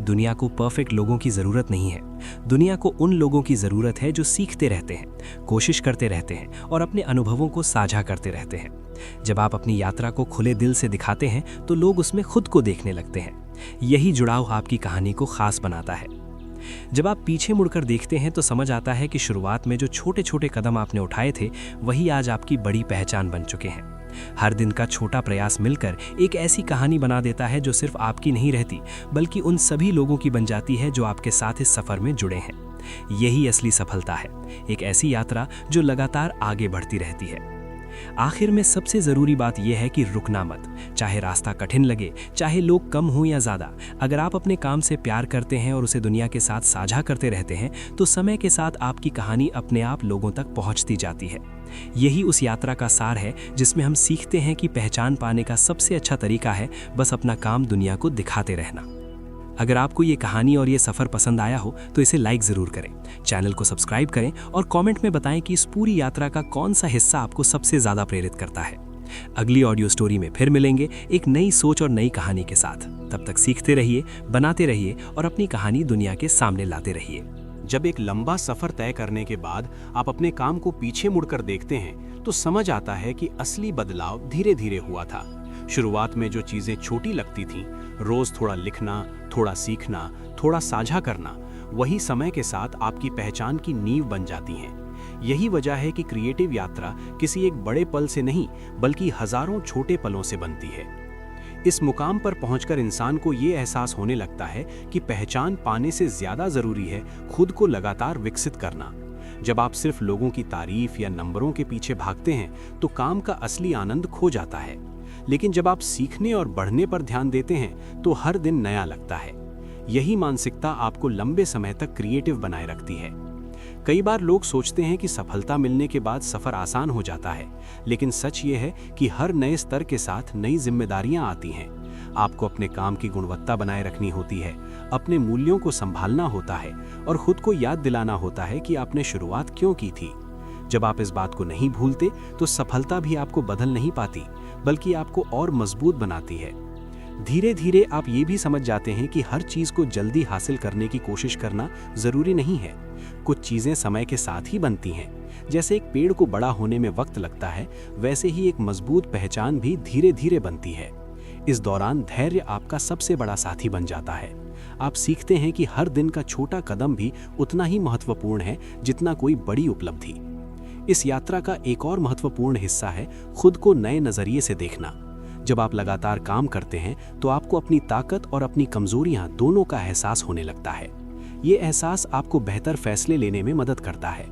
दुनिया को परफेक्ट लोगों की ज़रूरत नहीं है। दुनिया को उन लोगों की ज़रूरत है जो सीखते रहते हैं, कोशिश करते रहते हैं और अपने अनुभवों को साझा करते रहते हैं। जब आप अपनी यात्रा को खुले दिल से दिखाते हैं तो लोग उसमें खुद को देखने लगते हैं। यही जुड़ाव आपकी कहानी को खास बनाता है। जब आप पीछे मुड़कर देखते हैं तो समझ आता है कि शुरुआत में जो छोटे छोटे कदम आपने उठाए थे वही आज आपकी बड़ी पहचान बन चुके हैं। हर दिन का छोटा प्रयास मिलकर एक ऐसी कहानी बना देता है जो सिर्फ आपकी नहीं रहती बल्कि उन सभी लोगों की बन जाती है जो आपके साथ इस सफर में जुड़े हैं। यही असली सफलता है, एक ऐसी यात्रा जो लगातार आगे बढ़ती रहती है। आखिर में सबसे जरूरी बात यह है कि रुकना मत। चाहे रास्ता कठिन लगे, चाहे लोग कम हो या ज्यादा, अगर आप अपने काम से प्यार करते हैं और उसे दुनिया के साथ साझा करते रहते हैं तो समय के साथ आपकी कहानी अपने आप लोगों तक पहुंचती जाती है। यही उस यात्रा का सार है जिसमें हम सीखते हैं कि पहचान पाने का सबसे अच्छा तरीका है बस अपना काम दुनिया को दिखाते रहना। अगर आपको ये कहानी और ये सफ़र पसंद आया हो तो इसे लाइक ज़रूर करें, चैनल को सब्सक्राइब करें और कमेंट में बताएं कि इस पूरी यात्रा का कौन सा हिस्सा आपको सबसे ज़्यादा प्रेरित करता है। अगली ऑडियो स्टोरी में फिर मिलेंगे एक नई सोच और नई कहानी के साथ। तब तक सीखते रहिए, बनाते रहिए और अपनी कहानी दुनिया के सामने लाते रहिए। जब एक लंबा सफर तय करने के बाद आप अपने काम को पीछे मुड़कर देखते हैं तो समझ आता है कि असली बदलाव धीरे धीरे हुआ था। शुरुआत में जो चीजें छोटी लगती थीं, रोज थोड़ा लिखना, थोड़ा सीखना, थोड़ा साझा करना, वही समय के साथ आपकी पहचान की नींव बन जाती हैं। यही वजह है कि क्रिएटिव यात्रा किसी एक बड़े पल से नहीं बल्कि हजारों छोटे पलों से बनती है। इस मुकाम पर पहुंचकर इंसान को ये एहसास होने लगता है कि पहचान पाने से ज्यादा जरूरी है खुद को लगातार विकसित करना। जब आप सिर्फ लोगों की तारीफ या नंबरों के पीछे भागते हैं तो काम का असली आनंद खो जाता है, लेकिन जब आप सीखने और बढ़ने पर ध्यान देते हैं तो हर दिन नया लगता है। यही मानसिकता आपको लंबे समय तक क्रिएटिव बनाए रखती है। कई बार लोग सोचते हैं कि सफलता मिलने के बाद सफर आसान हो जाता है, लेकिन सच ये है कि हर नए स्तर के साथ नई जिम्मेदारियां आती हैं। आपको अपने काम की गुणवत्ता बनाए रखनी होती है, अपने मूल्यों को संभालना होता है और खुद को याद दिलाना होता है कि आपने शुरुआत क्यों की थी। जब आप इस बात को नहीं भूलते तो सफलता भी आपको बदल नहीं पाती बल्कि आपको और मजबूत बनाती है। धीरे धीरे आप ये भी समझ जाते हैं कि हर चीज को जल्दी हासिल करने की कोशिश करना जरूरी नहीं है। कुछ चीजें समय के साथ ही बनती हैं। जैसे एक पेड़ को बड़ा होने में वक्त लगता है, वैसे ही एक मजबूत पहचान भी धीरे धीरे बनती है। इस दौरान धैर्य आपका सबसे बड़ा साथी बन जाता है। आप सीखते हैं कि हर दिन का छोटा कदम भी उतना ही महत्वपूर्ण है जितना कोई बड़ी उपलब्धि। इस यात्रा का एक और महत्वपूर्ण हिस्सा है खुद को नए नजरिए से देखना। जब आप लगातार काम करते हैं तो आपको अपनी ताकत और अपनी कमजोरियां दोनों का एहसास होने लगता है। ये एहसास आपको बेहतर फैसले लेने में मदद करता है।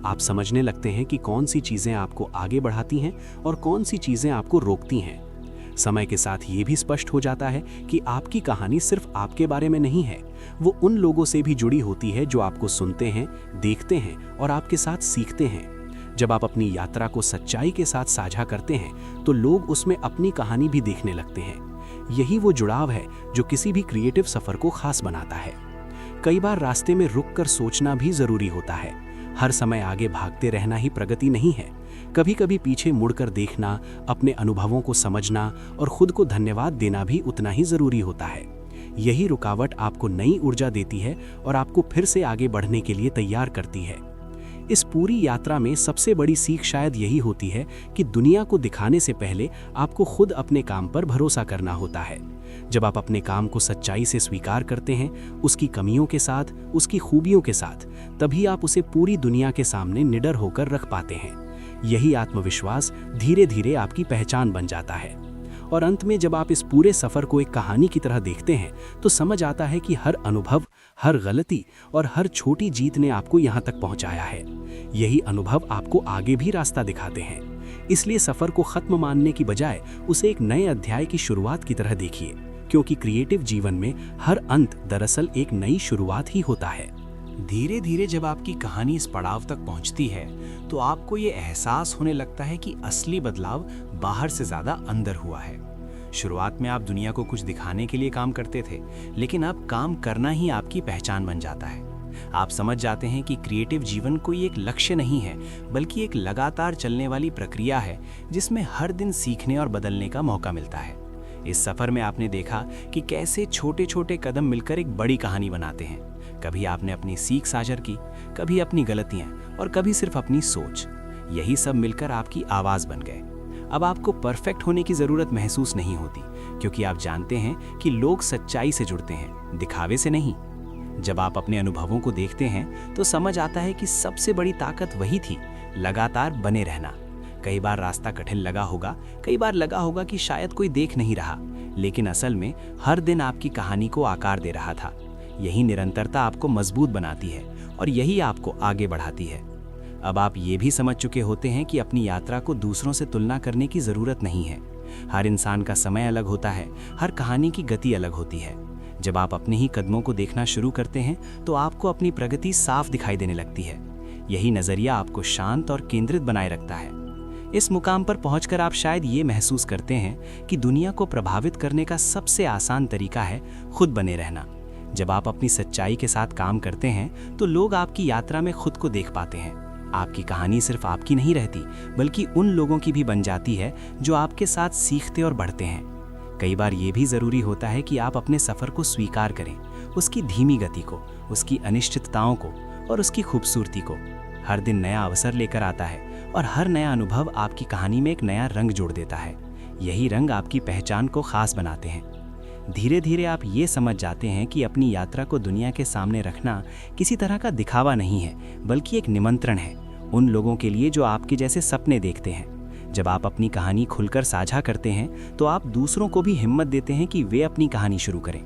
आप समझने लगते हैं कि कौन सी चीज़ें आपको आगे बढ़ाती हैं और कौन सी चीज़ें आपको रोकती हैं। समय के साथ ये भी स्पष्ट हो जाता है कि आपकी कहानी सिर्फ आपके बारे में नहीं है, वो उन लोगों से भी जुड़ी होती है जो आपको सुनते हैं, देखते हैं और आपके साथ सीखते हैं। जब आप अपनी यात्रा को सच्चाई के साथ साझा करते हैं तो लोग उसमें अपनी कहानी भी देखने लगते हैं। यही वो जुड़ाव है जो किसी भी क्रिएटिव सफर को खास बनाता है। कई बार रास्ते में रुककर सोचना भी जरूरी होता है। हर समय आगे भागते रहना ही प्रगति नहीं है। कभी कभी पीछे मुड़कर देखना, अपने अनुभवों को समझना और खुद को धन्यवाद देना भी उतना ही जरूरी होता है। यही रुकावट आपको नई ऊर्जा देती है और आपको फिर से आगे बढ़ने के लिए तैयार करती है। इस पूरी यात्रा में सबसे बड़ी सीख शायद यही होती है कि दुनिया को दिखाने से पहले आपको खुद अपने काम पर भरोसा करना होता है। जब आप अपने काम को सच्चाई से स्वीकार करते हैं, उसकी कमियों के साथ, उसकी खूबियों के साथ, तभी आप उसे पूरी दुनिया के सामने निडर होकर रख पाते हैं। यही आत्मविश्वास धीरे धीरे आपकी पहचान बन जाता है। और अंत में जब आप इस पूरे सफर को एक कहानी की तरह देखते हैं तो समझ आता है कि हर अनुभव, हर गलती और हर छोटी जीत ने आपको यहाँ तक पहुँचाया है। यही अनुभव आपको आगे भी रास्ता दिखाते हैं। इसलिए सफर को खत्म मानने की बजाय उसे एक नए अध्याय की शुरुआत की तरह देखिए, क्योंकि क्रिएटिव जीवन में हर अंत दरअसल एक नई शुरुआत ही होता है। धीरे धीरे जब आपकी कहानी इस पड़ाव तक पहुंचती है तो आपको ये एहसास होने लगता है कि असली बदलाव बाहर से ज्यादा अंदर हुआ है। शुरुआत में आप दुनिया को कुछ दिखाने के लिए काम करते थे, लेकिन अब काम करना ही आपकी पहचान बन जाता है। आप समझ जाते हैं कि क्रिएटिव जीवन कोई एक लक्ष्य नहीं है, बल्कि एक लगातार चलने वाली प्रक्रिया है जिसमें हर दिन सीखने और बदलने का मौका मिलता है। इस सफर में आपने देखा कि कैसे छोटे छोटे कदम मिलकर एक बड़ी कहानी बनाते हैं। कभी आपने अपनी सीख साझा की, कभी अपनी गलतियां और कभी सिर्फ अपनी सोच। यही सब मिलकर आपकी आवाज बन गए। अब आपको परफेक्ट होने की जरूरत महसूस नहीं होती, क्योंकि आप जानते हैं कि लोग सच्चाई से जुड़ते हैं, दिखावे से नहीं। जब आप अपने अनुभवों को देखते हैं तो समझ आता है कि सबसे बड़ी ताकत वही थी, लगातार बने रहना। कई बार रास्ता कठिन लगा होगा, कई बार लगा होगा कि शायद कोई देख नहीं रहा, लेकिन असल में हर दिन आपकी कहानी को आकार दे रहा था। यही निरंतरता आपको मजबूत बनाती है और यही आपको आगे बढ़ाती है। अब आप ये भी समझ चुके होते हैं कि अपनी यात्रा को दूसरों से तुलना करने की जरूरत नहीं है। हर इंसान का समय अलग होता है, हर कहानी की गति अलग होती है। जब आप अपने ही कदमों को देखना शुरू करते हैं तो आपको अपनी प्रगति साफ दिखाई देने लगती है। यही नजरिया आपको शांत और केंद्रित बनाए रखता है। इस मुकाम पर पहुंचकर आप शायद ये महसूस करते हैं कि दुनिया को प्रभावित करने का सबसे आसान तरीका है खुद बने रहना। जब आप अपनी सच्चाई के साथ काम करते हैं तो लोग आपकी यात्रा में खुद को देख पाते हैं। आपकी कहानी सिर्फ आपकी नहीं रहती, बल्कि उन लोगों की भी बन जाती है जो आपके साथ सीखते और बढ़ते हैं। कई बार ये भी जरूरी होता है कि आप अपने सफर को स्वीकार करें, उसकी धीमी गति को, उसकी अनिश्चितताओं को और उसकी खूबसूरती को। हर दिन नया अवसर लेकर आता है और हर नया अनुभव आपकी कहानी में एक नया रंग जोड़ देता है। यही रंग आपकी पहचान को खास बनाते हैं। धीरे धीरे आप ये समझ जाते हैं कि अपनी यात्रा को दुनिया के सामने रखना किसी तरह का दिखावा नहीं है, बल्कि एक निमंत्रण है उन लोगों के लिए जो आपके जैसे सपने देखते हैं। जब आप अपनी कहानी खुलकर साझा करते हैं तो आप दूसरों को भी हिम्मत देते हैं कि वे अपनी कहानी शुरू करें।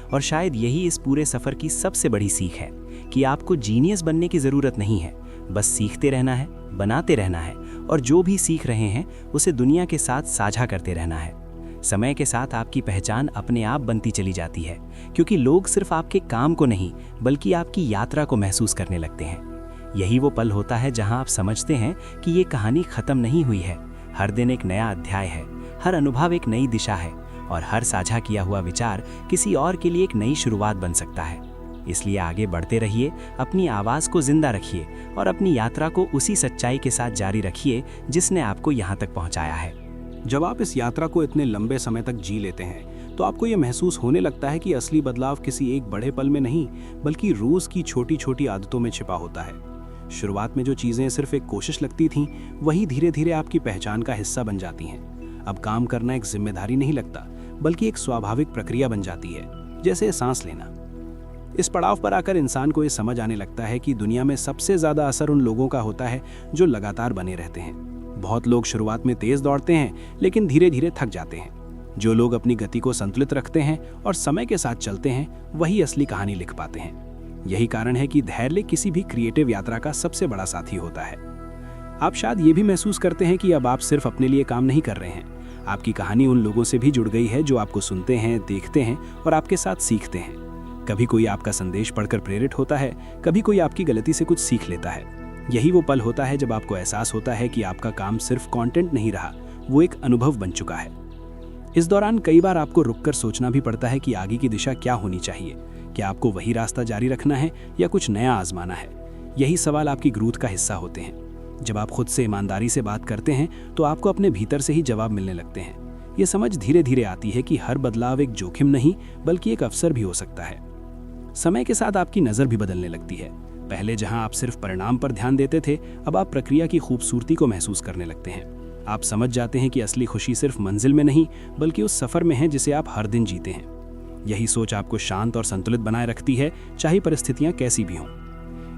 और शायद यही इस पूरे सफर की सबसे बड़ी सीख है कि आपको जीनियस बनने की जरूरत नहीं है, बस सीखते रहना है, बनाते रहना है और जो भी सीख रहे हैं उसे दुनिया के साथ साझा करते रहना है। समय के साथ आपकी पहचान अपने आप बनती चली जाती है, क्योंकि लोग सिर्फ आपके काम को नहीं बल्कि आपकी यात्रा को महसूस करने लगते हैं। यही वो पल होता है जहां आप समझते हैं कि ये कहानी खत्म नहीं हुई है। हर दिन एक नया अध्याय है, हर अनुभव एक नई दिशा है और हर साझा किया हुआ विचार किसी और के लिए एक नई शुरुआत बन सकता है। इसलिए आगे बढ़ते रहिए, अपनी आवाज़ को जिंदा रखिए और अपनी यात्रा को उसी सच्चाई के साथ जारी रखिए जिसने आपको यहाँ तक पहुँचाया है। जब आप इस यात्रा को इतने लंबे समय तक जी लेते हैं तो आपको ये महसूस होने लगता है कि असली बदलाव किसी एक बड़े पल में नहीं, बल्कि रोज की छोटी छोटी आदतों में छिपा होता है। शुरुआत में जो चीज़ें सिर्फ एक कोशिश लगती थीं, वही धीरे धीरे आपकी पहचान का हिस्सा बन जाती हैं। अब काम करना एक जिम्मेदारी नहीं लगता, बल्कि एक स्वाभाविक प्रक्रिया बन जाती है, जैसे सांस लेना। इस पड़ाव पर आकर इंसान को ये समझ आने लगता है कि दुनिया में सबसे ज़्यादा असर उन लोगों का होता है जो लगातार बने रहते हैं। बहुत लोग शुरुआत में तेज दौड़ते हैं, लेकिन धीरे धीरे थक जाते हैं। जो लोग अपनी गति को संतुलित रखते हैं और समय के साथ चलते हैं, वही असली कहानी लिख पाते हैं। यही कारण है कि धैर्य किसी भी क्रिएटिव यात्रा का सबसे बड़ा साथी होता है। आप शायद ये भी महसूस करते हैं कि अब आप सिर्फ अपने लिए काम नहीं कर रहे हैं, आपकी कहानी उन लोगों से भी जुड़ गई है जो आपको सुनते हैं, देखते हैं और आपके साथ सीखते हैं। कभी कोई आपका संदेश पढ़कर प्रेरित होता है, कभी कोई आपकी गलती से कुछ सीख लेता है। यही वो पल होता है जब आपको एहसास होता है कि आपका काम सिर्फ कंटेंट नहीं रहा, वो एक अनुभव बन चुका है। इस दौरान कई बार आपको रुककर सोचना भी पड़ता है कि आगे की दिशा क्या होनी चाहिए। क्या आपको वही रास्ता जारी रखना है या कुछ नया आजमाना है? यही सवाल आपकी ग्रोथ का हिस्सा होते हैं। जब आप खुद से ईमानदारी से बात करते हैं तो आपको अपने भीतर से ही जवाब मिलने लगते हैं। ये समझ धीरे धीरे आती है कि हर बदलाव एक जोखिम नहीं बल्कि एक अवसर भी हो सकता है। समय के साथ आपकी नज़र भी बदलने लगती है। पहले जहां आप सिर्फ परिणाम पर ध्यान देते थे, अब आप प्रक्रिया की खूबसूरती को महसूस करने लगते हैं। आप समझ जाते हैं कि असली खुशी सिर्फ मंजिल में नहीं बल्कि उस सफ़र में है जिसे आप हर दिन जीते हैं। यही सोच आपको शांत और संतुलित बनाए रखती है, चाहे परिस्थितियां कैसी भी हों।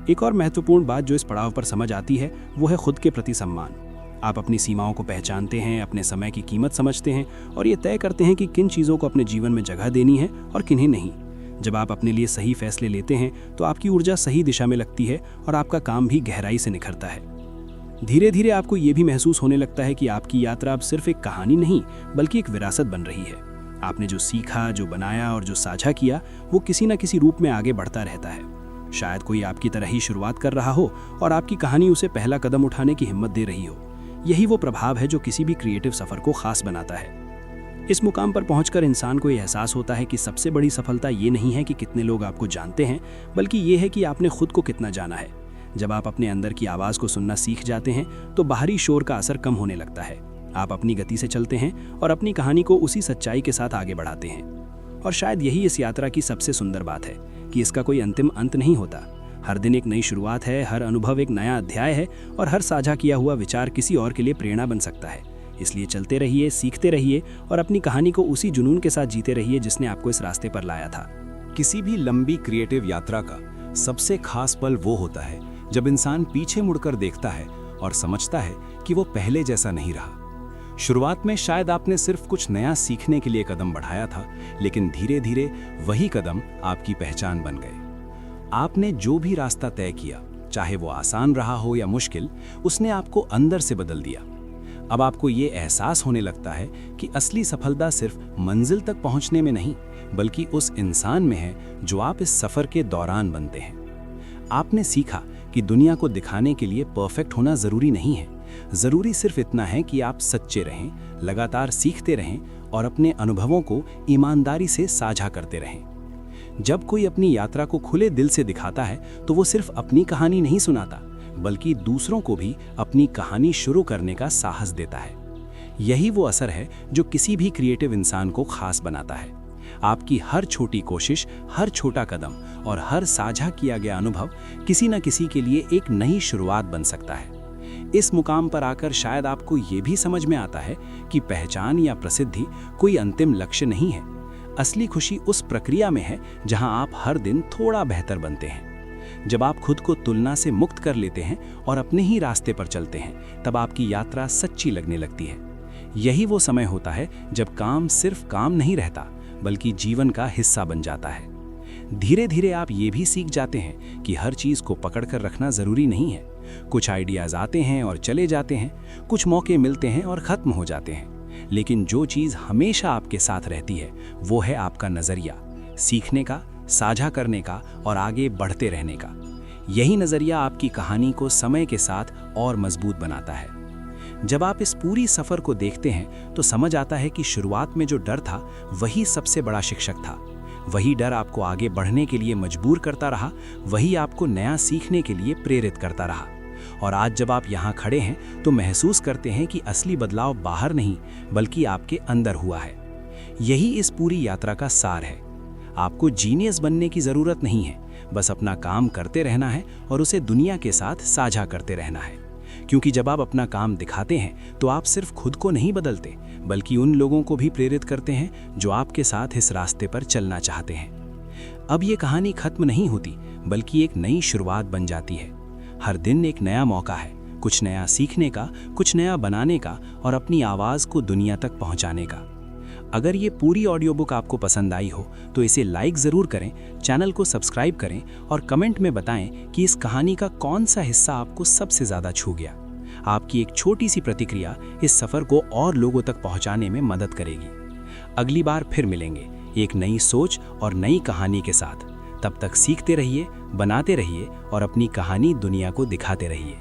एक और महत्वपूर्ण बात जो इस पड़ाव पर समझ आती है वो है खुद के प्रति सम्मान। आप अपनी सीमाओं को पहचानते हैं, अपने समय की कीमत समझते हैं और ये तय करते हैं कि किन चीज़ों को अपने जीवन में जगह देनी है और किन्हें नहीं। जब आप अपने लिए सही फैसले लेते हैं तो आपकी ऊर्जा सही दिशा में लगती है और आपका काम भी गहराई से निखरता है। धीरे धीरे आपको ये भी महसूस होने लगता है कि आपकी यात्रा अब सिर्फ एक कहानी नहीं बल्कि एक विरासत बन रही है। आपने जो सीखा, जो बनाया और जो साझा किया वो किसी न किसी रूप में आगे बढ़ता रहता है। शायद कोई आपकी तरह ही शुरुआत कर रहा हो और आपकी कहानी उसे पहला कदम उठाने की हिम्मत दे रही हो। यही वो प्रभाव है जो किसी भी क्रिएटिव सफर को खास बनाता है। इस मुकाम पर पहुंचकर इंसान को यह एहसास होता है कि सबसे बड़ी सफलता ये नहीं है कि कितने लोग आपको जानते हैं, बल्कि ये है कि आपने खुद को कितना जाना है। जब आप अपने अंदर की आवाज़ को सुनना सीख जाते हैं तो बाहरी शोर का असर कम होने लगता है। आप अपनी गति से चलते हैं और अपनी कहानी को उसी सच्चाई के साथ आगे बढ़ाते हैं। और शायद यही इस यात्रा की सबसे सुंदर बात है कि इसका कोई अंतिम अंत नहीं होता। हर दिन एक नई शुरुआत है, हर अनुभव एक नया अध्याय है और हर साझा किया हुआ विचार किसी और के लिए प्रेरणा बन सकता है। इसलिए चलते रहिए, सीखते रहिए और अपनी कहानी को उसी जुनून के साथ जीते रहिए जिसने आपको इस रास्ते पर लाया था। किसी भी लंबी क्रिएटिव यात्रा का सबसे खास पल वो होता है जब इंसान पीछे मुड़कर देखता है और समझता है कि वो पहले जैसा नहीं रहा। शुरुआत में शायद आपने सिर्फ कुछ नया सीखने के लिए कदम बढ़ाया था, लेकिन धीरे धीरे वही कदम आपकी पहचान बन गए। आपने जो भी रास्ता तय किया, चाहे वो आसान रहा हो या मुश्किल, उसने आपको अंदर से बदल दिया। अब आपको ये एहसास होने लगता है कि असली सफलता सिर्फ मंजिल तक पहुंचने में नहीं बल्कि उस इंसान में है जो आप इस सफर के दौरान बनते हैं। आपने सीखा कि दुनिया को दिखाने के लिए परफेक्ट होना जरूरी नहीं है। जरूरी सिर्फ इतना है कि आप सच्चे रहें, लगातार सीखते रहें और अपने अनुभवों को ईमानदारी से साझा करते रहें। जब कोई अपनी यात्रा को खुले दिल से दिखाता है तो वो सिर्फ अपनी कहानी नहीं सुनाता बल्कि दूसरों को भी अपनी कहानी शुरू करने का साहस देता है। यही वो असर है जो किसी भी क्रिएटिव इंसान को खास बनाता है। आपकी हर छोटी कोशिश, हर छोटा कदम और हर साझा किया गया अनुभव किसी न किसी के लिए एक नई शुरुआत बन सकता है। इस मुकाम पर आकर शायद आपको ये भी समझ में आता है कि पहचान या प्रसिद्धि कोई अंतिम लक्ष्य नहीं है। असली खुशी उस प्रक्रिया में है जहां आप हर दिन थोड़ा बेहतर बनते हैं। जब आप खुद को तुलना से मुक्त कर लेते हैं और अपने ही रास्ते पर चलते हैं, तब आपकी यात्रा सच्ची लगने लगती है। यही वो समय होता है जब काम सिर्फ काम नहीं रहता बल्कि जीवन का हिस्सा बन जाता है। धीरे धीरे आप ये भी सीख जाते हैं कि हर चीज़ को पकड़कर रखना ज़रूरी नहीं है। कुछ आइडियाज़ आते हैं और चले जाते हैं, कुछ मौके मिलते हैं और ख़त्म हो जाते हैं, लेकिन जो चीज़ हमेशा आपके साथ रहती है वो है आपका नज़रिया, सीखने का, साझा करने का और आगे बढ़ते रहने का। यही नज़रिया आपकी कहानी को समय के साथ और मजबूत बनाता है। जब आप इस पूरी सफ़र को देखते हैं तो समझ आता है कि शुरुआत में जो डर था वही सबसे बड़ा शिक्षक था। वही डर आपको आगे बढ़ने के लिए मजबूर करता रहा, वही आपको नया सीखने के लिए प्रेरित करता रहा। और आज जब आप यहाँ खड़े हैं तो महसूस करते हैं कि असली बदलाव बाहर नहीं बल्कि आपके अंदर हुआ है। यही इस पूरी यात्रा का सार है। आपको जीनियस बनने की ज़रूरत नहीं है, बस अपना काम करते रहना है और उसे दुनिया के साथ साझा करते रहना है। क्योंकि जब आप अपना काम दिखाते हैं तो आप सिर्फ खुद को नहीं बदलते बल्कि उन लोगों को भी प्रेरित करते हैं जो आपके साथ इस रास्ते पर चलना चाहते हैं। अब ये कहानी खत्म नहीं होती बल्कि एक नई शुरुआत बन जाती है। हर दिन एक नया मौका है, कुछ नया सीखने का, कुछ नया बनाने का और अपनी आवाज़ को दुनिया तक पहुंचाने का। अगर ये पूरी ऑडियो बुक आपको पसंद आई हो तो इसे लाइक ज़रूर करें, चैनल को सब्सक्राइब करें और कमेंट में बताएं कि इस कहानी का कौन सा हिस्सा आपको सबसे ज़्यादा छू गया। आपकी एक छोटी सी प्रतिक्रिया इस सफ़र को और लोगों तक पहुंचाने में मदद करेगी। अगली बार फिर मिलेंगे एक नई सोच और नई कहानी के साथ। तब तक सीखते रहिए, बनाते रहिए और अपनी कहानी दुनिया को दिखाते रहिए।